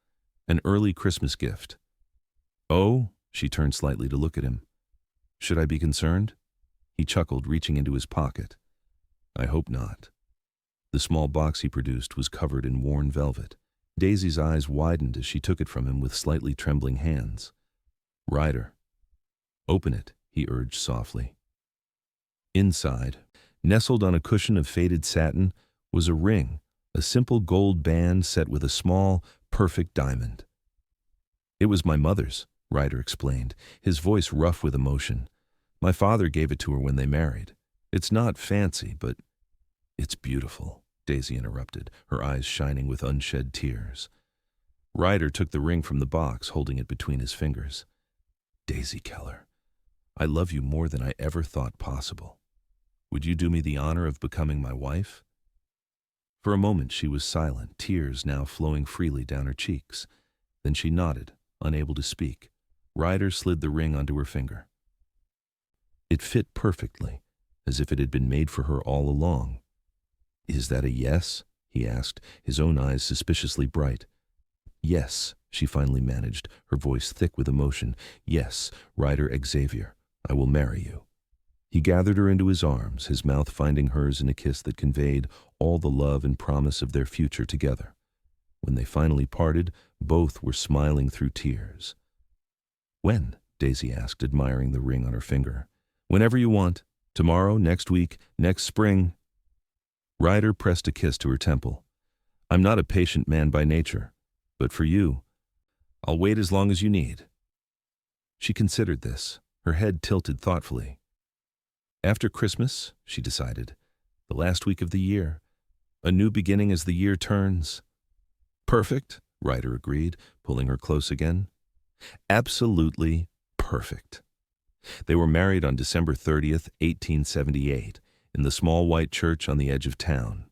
[SPEAKER 1] "An early Christmas gift." "Oh?" She turned slightly to look at him. "Should I be concerned?" He chuckled, reaching into his pocket. "I hope not." The small box he produced was covered in worn velvet. Daisy's eyes widened as she took it from him with slightly trembling hands. "Ryder." "Open it," he urged softly. Inside, nestled on a cushion of faded satin, was a ring, a simple gold band set with a small, perfect diamond. "It was my mother's," Ryder explained, his voice rough with emotion. "My father gave it to her when they married. It's not fancy, but—" "It's beautiful," Daisy interrupted, her eyes shining with unshed tears. Ryder took the ring from the box, holding it between his fingers. "Daisy Keller, I love you more than I ever thought possible. Would you do me the honor of becoming my wife?" For a moment she was silent, tears now flowing freely down her cheeks. Then she nodded, unable to speak. Ryder slid the ring onto her finger. It fit perfectly, as if it had been made for her all along. "Is that a yes?" he asked, his own eyes suspiciously bright. "Yes," she finally managed, her voice thick with emotion. "Yes, Ryder Xavier, I will marry you." He gathered her into his arms, his mouth finding hers in a kiss that conveyed all the love and promise of their future together. When they finally parted, both were smiling through tears. "When?" Daisy asked, admiring the ring on her finger. "Whenever you want. Tomorrow, next week, next spring." Ryder pressed a kiss to her temple. "I'm not a patient man by nature, but for you, I'll wait as long as you need." She considered this, her head tilted thoughtfully. "After Christmas," she decided, "the last week of the year. A new beginning as the year turns." "Perfect," Ryder agreed, pulling her close again. "Absolutely perfect." They were married on December 30th, 1878, in the small white church on the edge of town.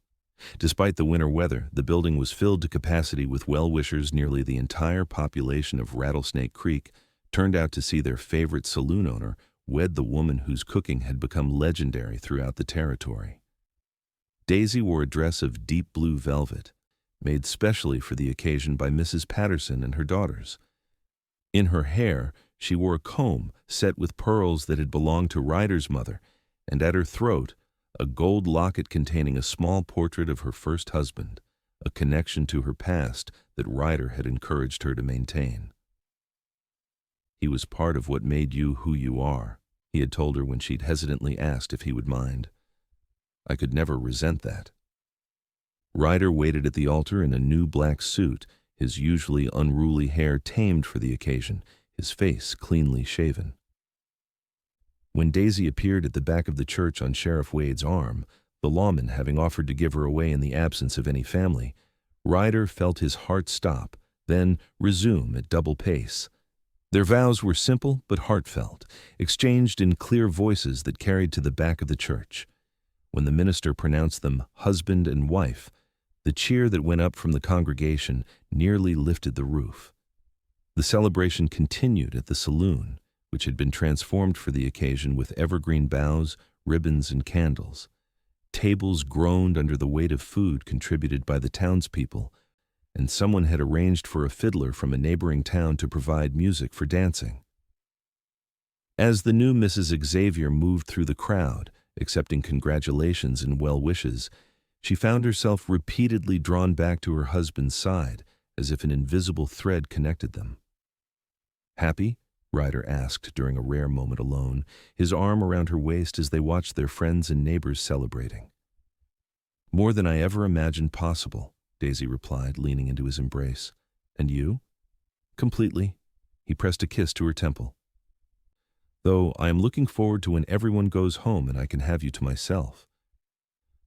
[SPEAKER 1] Despite the winter weather, the building was filled to capacity with well-wishers. Nearly the entire population of Rattlesnake Creek turned out to see their favorite saloon owner wed the woman whose cooking had become legendary throughout the territory. Daisy wore a dress of deep blue velvet, made specially for the occasion by Mrs. Patterson and her daughters. In her hair, she wore a comb set with pearls that had belonged to Ryder's mother, and at her throat, a gold locket containing a small portrait of her first husband, a connection to her past that Ryder had encouraged her to maintain. "He was part of what made you who you are," he had told her when she'd hesitantly asked if he would mind. "I could never resent that." Ryder waited at the altar in a new black suit, his usually unruly hair tamed for the occasion, his face cleanly shaven. When Daisy appeared at the back of the church on Sheriff Wade's arm, the lawman having offered to give her away in the absence of any family, Ryder felt his heart stop, then resume at double pace. Their vows were simple but heartfelt, exchanged in clear voices that carried to the back of the church. When the minister pronounced them husband and wife, the cheer that went up from the congregation nearly lifted the roof. The celebration continued at the saloon, which had been transformed for the occasion with evergreen boughs, ribbons, and candles. Tables groaned under the weight of food contributed by the townspeople, and someone had arranged for a fiddler from a neighboring town to provide music for dancing. As the new Mrs. Xavier moved through the crowd, accepting congratulations and well wishes, she found herself repeatedly drawn back to her husband's side, as if an invisible thread connected them. "Happy?" Ryder asked during a rare moment alone, his arm around her waist as they watched their friends and neighbors celebrating. "More than I ever imagined possible," Daisy replied, leaning into his embrace. "And you?" "Completely," He pressed a kiss to her temple. "Though I am looking forward to when everyone goes home and I can have you to myself."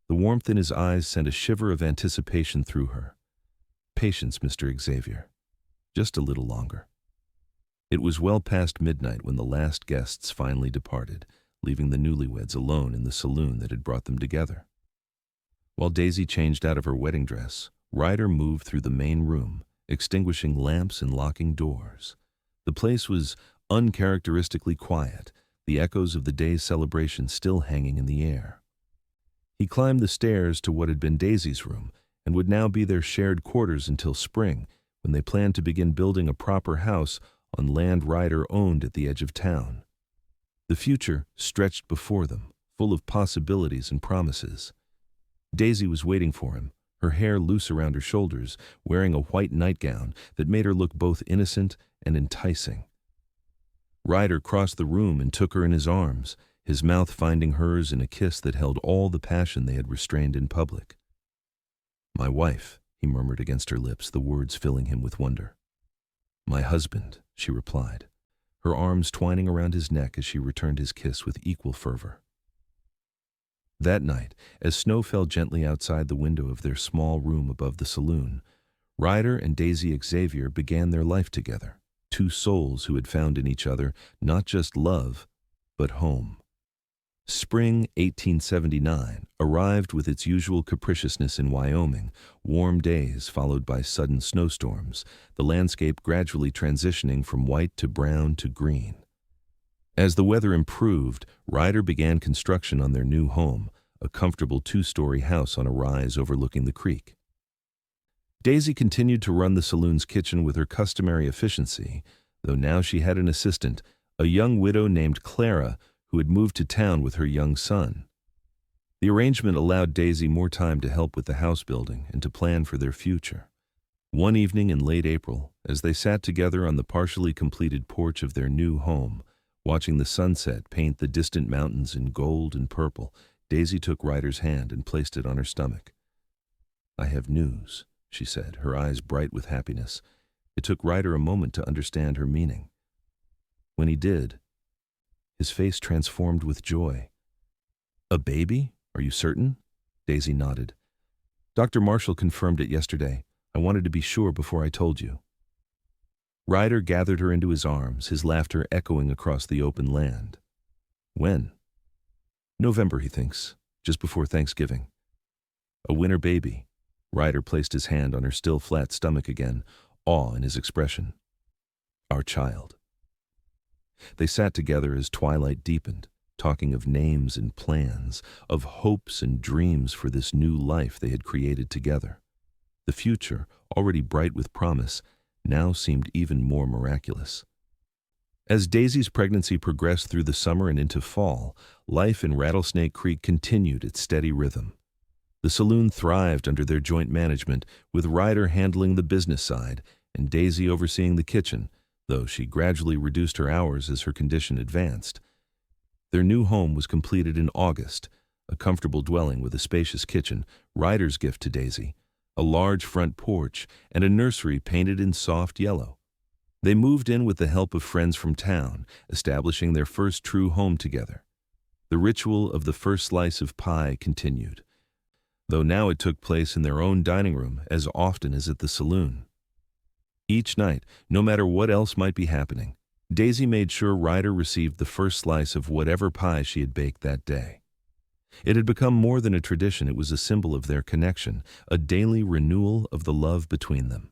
[SPEAKER 1] The warmth in his eyes sent a shiver of anticipation through her. "Patience, Mr. Xavier. Just a little longer." It was well past midnight when the last guests finally departed, leaving the newlyweds alone in the saloon that had brought them together. While Daisy changed out of her wedding dress, Ryder moved through the main room, extinguishing lamps and locking doors. The place was uncharacteristically quiet, the echoes of the day's celebration still hanging in the air. He climbed the stairs to what had been Daisy's room and would now be their shared quarters until spring, when they planned to begin building a proper house on land Ryder owned at the edge of town. The future stretched before them, full of possibilities and promises. Daisy was waiting for him, her hair loose around her shoulders, wearing a white nightgown that made her look both innocent and enticing. Ryder crossed the room and took her in his arms, his mouth finding hers in a kiss that held all the passion they had restrained in public. "My wife," he murmured against her lips, the words filling him with wonder. "My husband," she replied, her arms twining around his neck as she returned his kiss with equal fervor. That night, as snow fell gently outside the window of their small room above the saloon, Ryder and Daisy Xavier began their life together, two souls who had found in each other not just love, but home. Spring 1879 arrived with its usual capriciousness in Wyoming, warm days followed by sudden snowstorms, the landscape gradually transitioning from white to brown to green. As the weather improved, Ryder began construction on their new home, a comfortable two-story house on a rise overlooking the creek. Daisy continued to run the saloon's kitchen with her customary efficiency, though now she had an assistant, a young widow named Clara, who had moved to town with her young son. The arrangement allowed Daisy more time to help with the house building and to plan for their future. One evening in late April, as they sat together on the partially completed porch of their new home, watching the sunset paint the distant mountains in gold and purple, Daisy took Ryder's hand and placed it on her stomach. "I have news," she said, her eyes bright with happiness. It took Ryder a moment to understand her meaning. When he did, his face transformed with joy. "A baby? Are you certain?" Daisy nodded. "Dr. Marshall confirmed it yesterday. I wanted to be sure before I told you." Ryder gathered her into his arms, his laughter echoing across the open land. "When?" "November, he thinks, just before Thanksgiving." "A winter baby." Ryder placed his hand on her still flat stomach again, awe in his expression. "Our child." They sat together as twilight deepened, talking of names and plans, of hopes and dreams for this new life they had created together. The future, already bright with promise, now seemed even more miraculous. As Daisy's pregnancy progressed through the summer and into fall, life in Rattlesnake Creek continued its steady rhythm. The saloon thrived under their joint management, with Ryder handling the business side and Daisy overseeing the kitchen, though she gradually reduced her hours as her condition advanced. Their new home was completed in August, a comfortable dwelling with a spacious kitchen, Ryder's gift to Daisy, a large front porch, and a nursery painted in soft yellow. They moved in with the help of friends from town, establishing their first true home together. The ritual of the first slice of pie continued, though now it took place in their own dining room as often as at the saloon. Each night, no matter what else might be happening, Daisy made sure Ryder received the first slice of whatever pie she had baked that day. It had become more than a tradition, it was a symbol of their connection, a daily renewal of the love between them.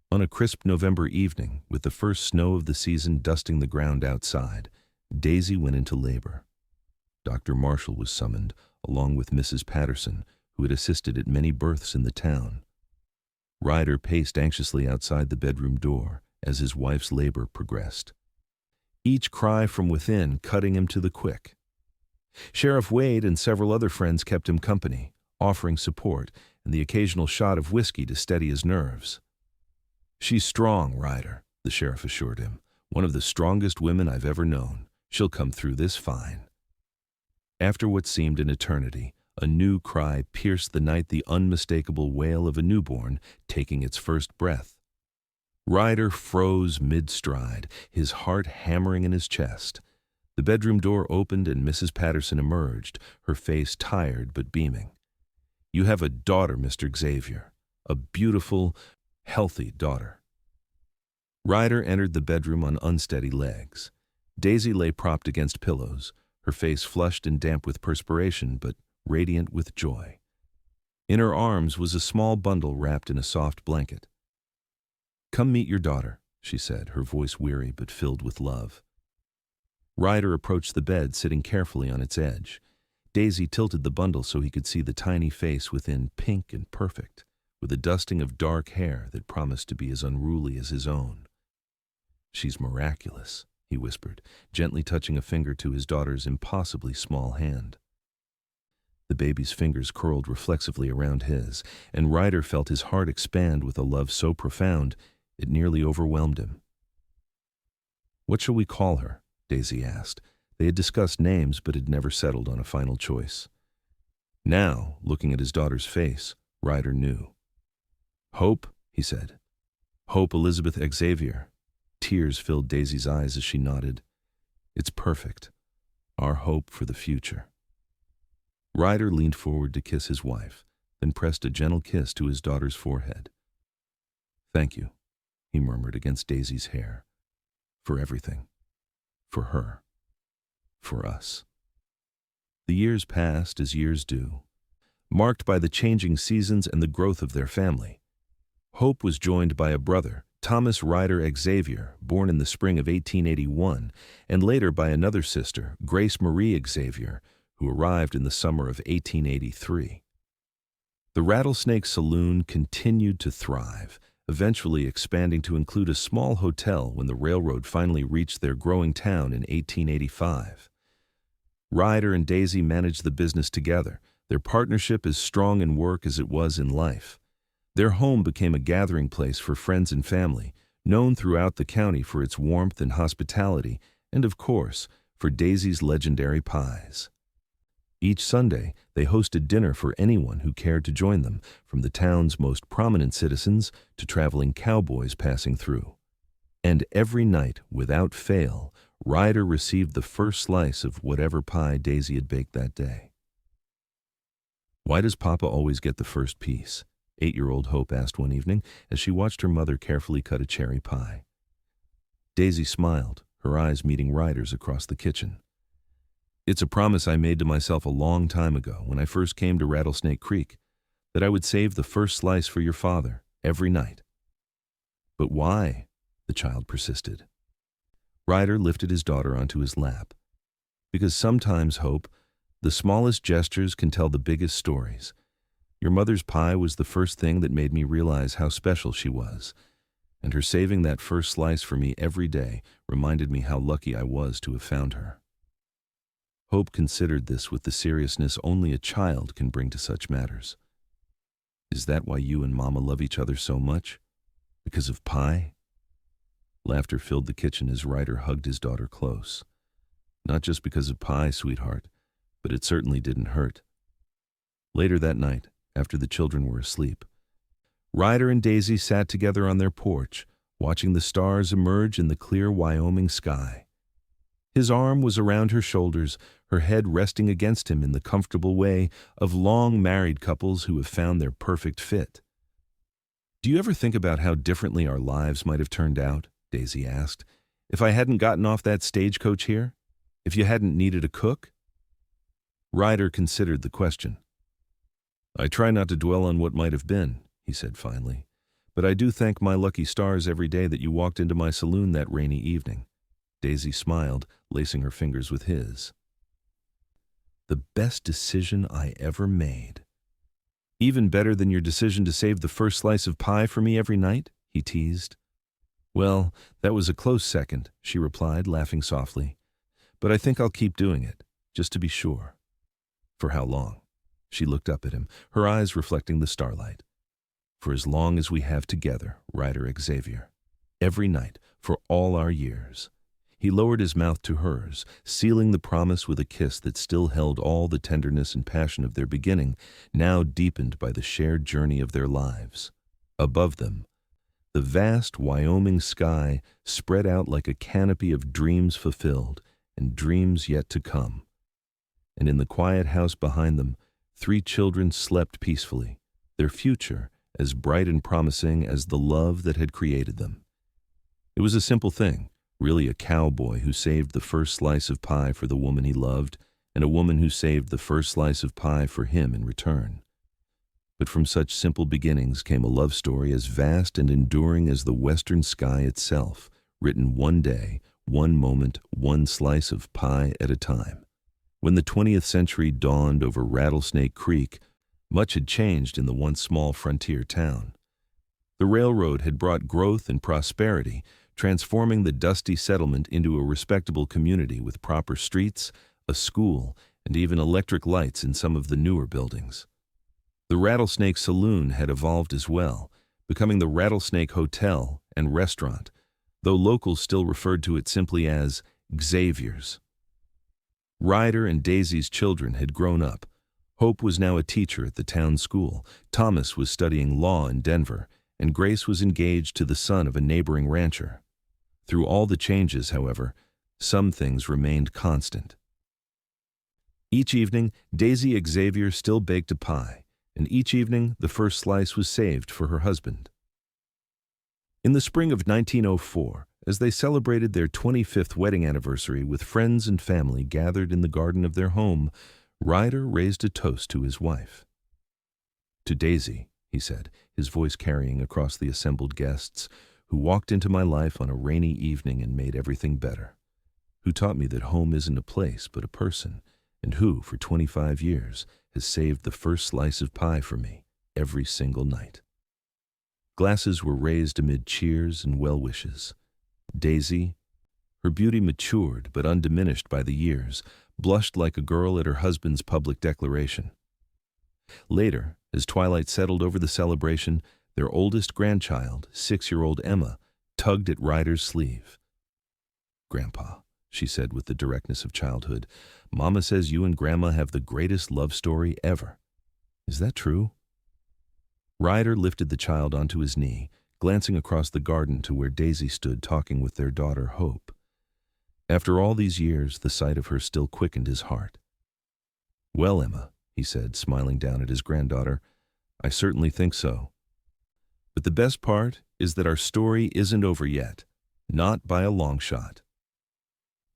[SPEAKER 1] On a crisp November evening, with the first snow of the season dusting the ground outside, Daisy went into labor. Dr. Marshall was summoned, along with Mrs. Patterson, who had assisted at many births in the town. Ryder paced anxiously outside the bedroom door as his wife's labor progressed, each cry from within cutting him to the quick. Sheriff Wade and several other friends kept him company, offering support and the occasional shot of whiskey to steady his nerves. "She's strong, Ryder," the sheriff assured him. "One of the strongest women I've ever known. She'll come through this fine." After what seemed an eternity, a new cry pierced the night, the unmistakable wail of a newborn taking its first breath. Ryder froze mid-stride, his heart hammering in his chest. The bedroom door opened and Mrs. Patterson emerged, her face tired but beaming. "You have a daughter, Mr. Xavier. A beautiful, healthy daughter." Ryder entered the bedroom on unsteady legs. Daisy lay propped against pillows, her face flushed and damp with perspiration, but radiant with joy. In her arms was a small bundle wrapped in a soft blanket. "Come meet your daughter," she said, her voice weary but filled with love. Ryder approached the bed, sitting carefully on its edge. Daisy tilted the bundle so he could see the tiny face within, pink and perfect, with a dusting of dark hair that promised to be as unruly as his own. "She's miraculous," he whispered, gently touching a finger to his daughter's impossibly small hand. The baby's fingers curled reflexively around his, and Ryder felt his heart expand with a love so profound it nearly overwhelmed him. "What shall we call her?" Daisy asked. They had discussed names but had never settled on a final choice. Now, looking at his daughter's face, Ryder knew. "Hope," he said. "Hope Elizabeth Xavier." Tears filled Daisy's eyes as she nodded. "It's perfect. Our hope for the future." Ryder leaned forward to kiss his wife, then pressed a gentle kiss to his daughter's forehead. "Thank you," he murmured against Daisy's hair. "For everything. For her. For us." The years passed as years do, marked by the changing seasons and the growth of their family. Hope was joined by a brother, Thomas Ryder Xavier, born in the spring of 1881, and later by another sister, Grace Marie Xavier, who arrived in the summer of 1883. The Rattlesnake Saloon continued to thrive, eventually expanding to include a small hotel when the railroad finally reached their growing town in 1885. Ryder and Daisy managed the business together, their partnership as strong in work as it was in life. Their home became a gathering place for friends and family, known throughout the county for its warmth and hospitality, and of course, for Daisy's legendary pies. Each Sunday, they hosted dinner for anyone who cared to join them, from the town's most prominent citizens to traveling cowboys passing through. And every night, without fail, Ryder received the first slice of whatever pie Daisy had baked that day. "Why does Papa always get the first piece?" 8-year-old Hope asked one evening as she watched her mother carefully cut a cherry pie. Daisy smiled, her eyes meeting Ryder's across the kitchen. "It's a promise I made to myself a long time ago when I first came to Rattlesnake Creek, that I would save the first slice for your father every night." "But why?" the child persisted. Ryder lifted his daughter onto his lap. "Because sometimes, Hope, the smallest gestures can tell the biggest stories. Your mother's pie was the first thing that made me realize how special she was, and her saving that first slice for me every day reminded me how lucky I was to have found her." Hope considered this with the seriousness only a child can bring to such matters. "Is that why you and Mama love each other so much? Because of pie?" Laughter filled the kitchen as Ryder hugged his daughter close. "Not just because of pie, sweetheart, but it certainly didn't hurt." Later that night, after the children were asleep, Ryder and Daisy sat together on their porch, watching the stars emerge in the clear Wyoming sky. His arm was around her shoulders, her head resting against him in the comfortable way of long married couples who have found their perfect fit. "Do you ever think about how differently our lives might have turned out?" Daisy asked. "If I hadn't gotten off that stagecoach here? If you hadn't needed a cook?" Ryder considered the question. "I try not to dwell on what might have been," he said finally, "but I do thank my lucky stars every day that you walked into my saloon that rainy evening." Daisy smiled, lacing her fingers with his. "The best decision I ever made." "Even better than your decision to save the first slice of pie for me every night?" he teased. "Well, that was a close second," she replied, laughing softly. "But I think I'll keep doing it, just to be sure." "For how long?" She looked up at him, her eyes reflecting the starlight. "For as long as we have together, Ryder Xavier. Every night, for all our years." He lowered his mouth to hers, sealing the promise with a kiss that still held all the tenderness and passion of their beginning, now deepened by the shared journey of their lives. Above them, The vast Wyoming sky spread out like a canopy of dreams fulfilled and dreams yet to come. And in the quiet house behind them, 3 children slept peacefully, their future as bright and promising as the love that had created them. It was a simple thing, really a cowboy who saved the first slice of pie for the woman he loved, and a woman who saved the first slice of pie for him in return. But from such simple beginnings came a love story as vast and enduring as the western sky itself, written one day, one moment, one slice of pie at a time. When the 20th century dawned over Rattlesnake Creek, much had changed in the once small frontier town. The railroad had brought growth and prosperity, transforming the dusty settlement into a respectable community with proper streets, a school, and even electric lights in some of the newer buildings. The Rattlesnake Saloon had evolved as well, becoming the Rattlesnake Hotel and Restaurant, though locals still referred to it simply as Xavier's. Ryder and Daisy's children had grown up. Hope was now a teacher at the town school, Thomas was studying law in Denver, and Grace was engaged to the son of a neighboring rancher. Through all the changes, however, some things remained constant. Each evening, Daisy Xavier still baked a pie, and each evening the first slice was saved for her husband. In the spring of 1904, as they celebrated their 25th wedding anniversary with friends and family gathered in the garden of their home, Ryder raised a toast to his wife. "To Daisy," he said, his voice carrying across the assembled guests, "who walked into my life on a rainy evening and made everything better, who taught me that home isn't a place but a person, and who, for 25 years, has saved the first slice of pie for me every single night." Glasses were raised amid cheers and well wishes. Daisy, her beauty matured but undiminished by the years, blushed like a girl at her husband's public declaration. Later, as twilight settled over the celebration, their oldest grandchild, 6-year-old Emma, tugged at Ryder's sleeve. "Grandpa," she said with the directness of childhood, "Mama says you and Grandma have the greatest love story ever. Is that true?" Ryder lifted the child onto his knee, glancing across the garden to where Daisy stood talking with their daughter Hope. After all these years, the sight of her still quickened his heart. "Well, Emma," he said, smiling down at his granddaughter, "I certainly think so. But the best part is that our story isn't over yet, not by a long shot."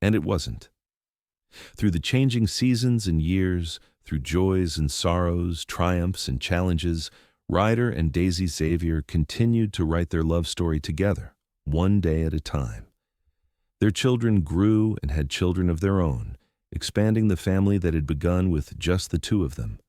[SPEAKER 1] And it wasn't. Through the changing seasons and years, through joys and sorrows, triumphs and challenges, Ryder and Daisy Xavier continued to write their love story together, one day at a time. Their children grew and had children of their own, expanding the family that had begun with just the 2 of them.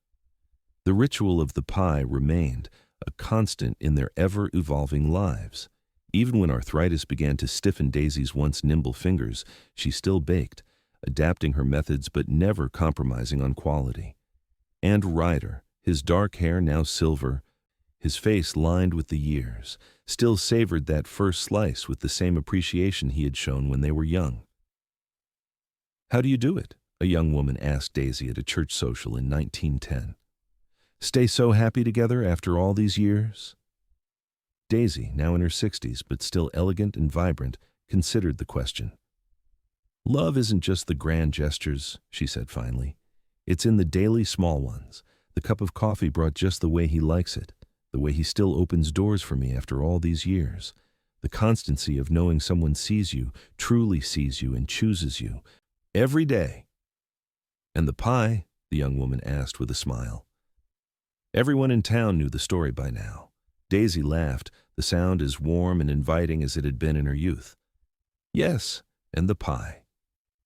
[SPEAKER 1] The ritual of the pie remained a constant in their ever-evolving lives. Even when arthritis began to stiffen Daisy's once nimble fingers, she still baked, adapting her methods but never compromising on quality. And Ryder, his dark hair now silver, his face lined with the years, still savored that first slice with the same appreciation he had shown when they were young. "How do you do it?" a young woman asked Daisy at a church social in 1910. "Stay so happy together after all these years?" Daisy, now in her 60s but still elegant and vibrant, considered the question. "Love isn't just the grand gestures," she said finally. "It's in the daily small ones, the cup of coffee brought just the way he likes it, the way he still opens doors for me after all these years, the constancy of knowing someone sees you, truly sees you, and chooses you, every day." "And the pie?" the young woman asked with a smile. Everyone in town knew the story by now. Daisy laughed, the sound as warm and inviting as it had been in her youth. "Yes, and the pie.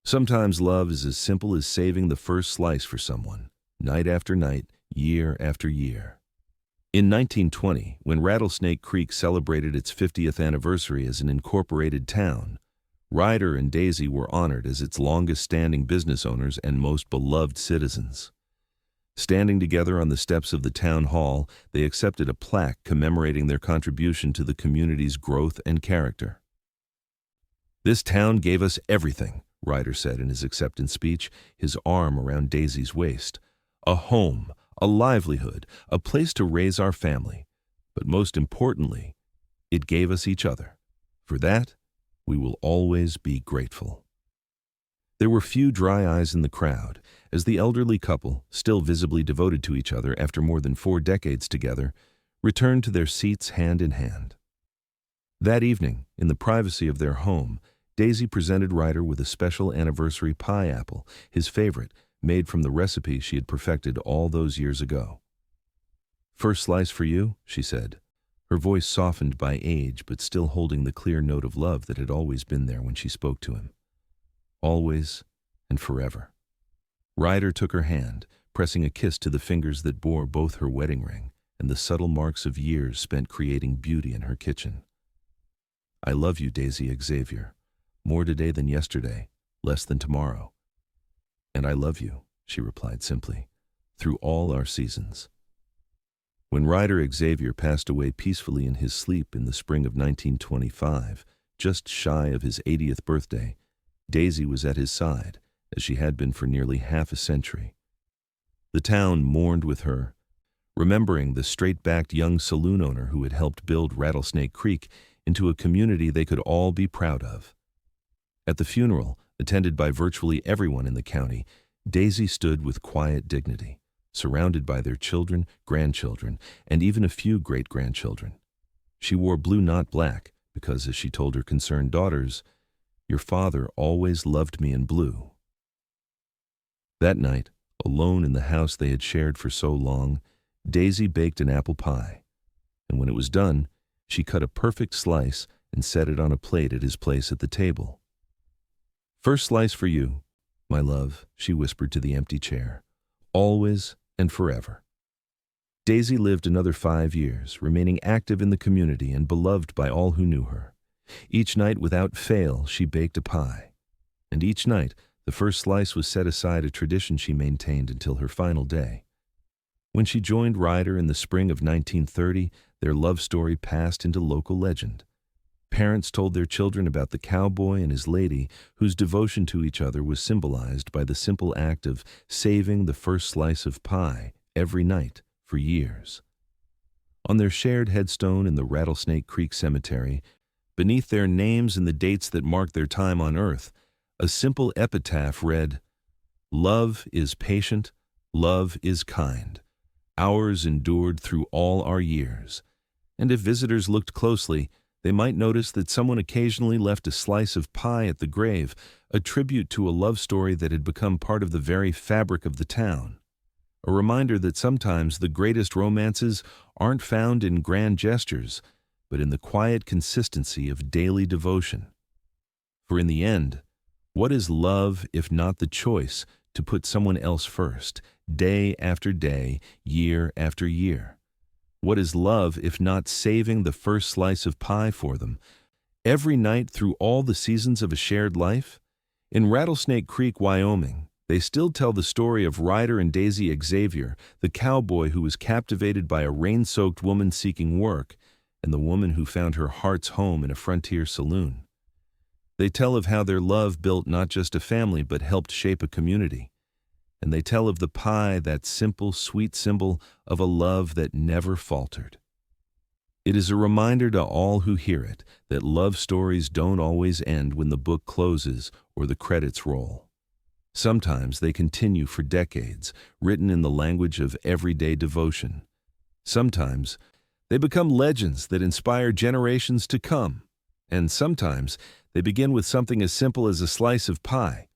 [SPEAKER 1] Sometimes love is as simple as saving the first slice for someone, night after night, year after year." In 1920, when Rattlesnake Creek celebrated its 50th anniversary as an incorporated town, Ryder and Daisy were honored as its longest-standing business owners and most beloved citizens. Standing together on the steps of the town hall, they accepted a plaque commemorating their contribution to the community's growth and character. "This town gave us everything," Ryder said in his acceptance speech, his arm around Daisy's waist. "A home, a livelihood, a place to raise our family. But most importantly, It gave us each other. For that, we will always be grateful." There were few dry eyes in the crowd, as the elderly couple, still visibly devoted to each other after more than 4 decades together, returned to their seats hand in hand. That evening, in the privacy of their home, Daisy presented Ryder with a special anniversary pie apple, his favorite, made from the recipe she had perfected all those years ago. "First slice for you," she said, her voice softened by age but still holding the clear note of love that had always been there when she spoke to him. Always and forever. Ryder took her hand, pressing a kiss to the fingers that bore both her wedding ring and the subtle marks of years spent creating beauty in her kitchen. "I love you, Daisy Xavier. More today than yesterday, less than tomorrow." "And I love you," she replied simply, "through all our seasons." When Ryder Xavier passed away peacefully in his sleep in the spring of 1925, just shy of his 80th birthday, Daisy was at his side, as she had been for nearly half a century. The town mourned with her, remembering the straight-backed young saloon owner who had helped build Rattlesnake Creek into a community they could all be proud of. At the funeral, attended by virtually everyone in the county, Daisy stood with quiet dignity, surrounded by their children, grandchildren, and even a few great-grandchildren. She wore blue, not black, because, as she told her concerned daughters, "Your father always loved me in blue." That night, alone in the house they had shared for so long, Daisy baked an apple pie, and when it was done, she cut a perfect slice and set it on a plate at his place at the table. "First slice for you, my love," she whispered to the empty chair, "always and forever." Daisy lived another 5 years, remaining active in the community and beloved by all who knew her. Each night, without fail, she baked a pie, and each night, the first slice was set aside, a tradition she maintained until her final day. When she joined Ryder in the spring of 1930, their love story passed into local legend. Parents told their children about the cowboy and his lady, whose devotion to each other was symbolized by the simple act of saving the first slice of pie every night for years. On their shared headstone in the Rattlesnake Creek Cemetery, beneath their names and the dates that marked their time on Earth, a simple epitaph read, "Love is patient, love is kind. Ours endured through all our years." And if visitors looked closely, they might notice that someone occasionally left a slice of pie at the grave, a tribute to a love story that had become part of the very fabric of the town. A reminder that sometimes the greatest romances aren't found in grand gestures, but in the quiet consistency of daily devotion. For in the end, what is love if not the choice to put someone else first, day after day, year after year? What is love if not saving the first slice of pie for them, every night through all the seasons of a shared life? In Rattlesnake Creek, Wyoming, they still tell the story of Ryder and Daisy Xavier, the cowboy who was captivated by a rain-soaked woman seeking work, and the woman who found her heart's home in a frontier saloon. They tell of how their love built not just a family but helped shape a community. And they tell of the pie, that simple, sweet symbol of a love that never faltered. It is a reminder to all who hear it that love stories don't always end when the book closes or the credits roll. Sometimes they continue for decades, written in the language of everyday devotion. Sometimes they become legends that inspire generations to come. And sometimes they begin with something as simple as a slice of pie,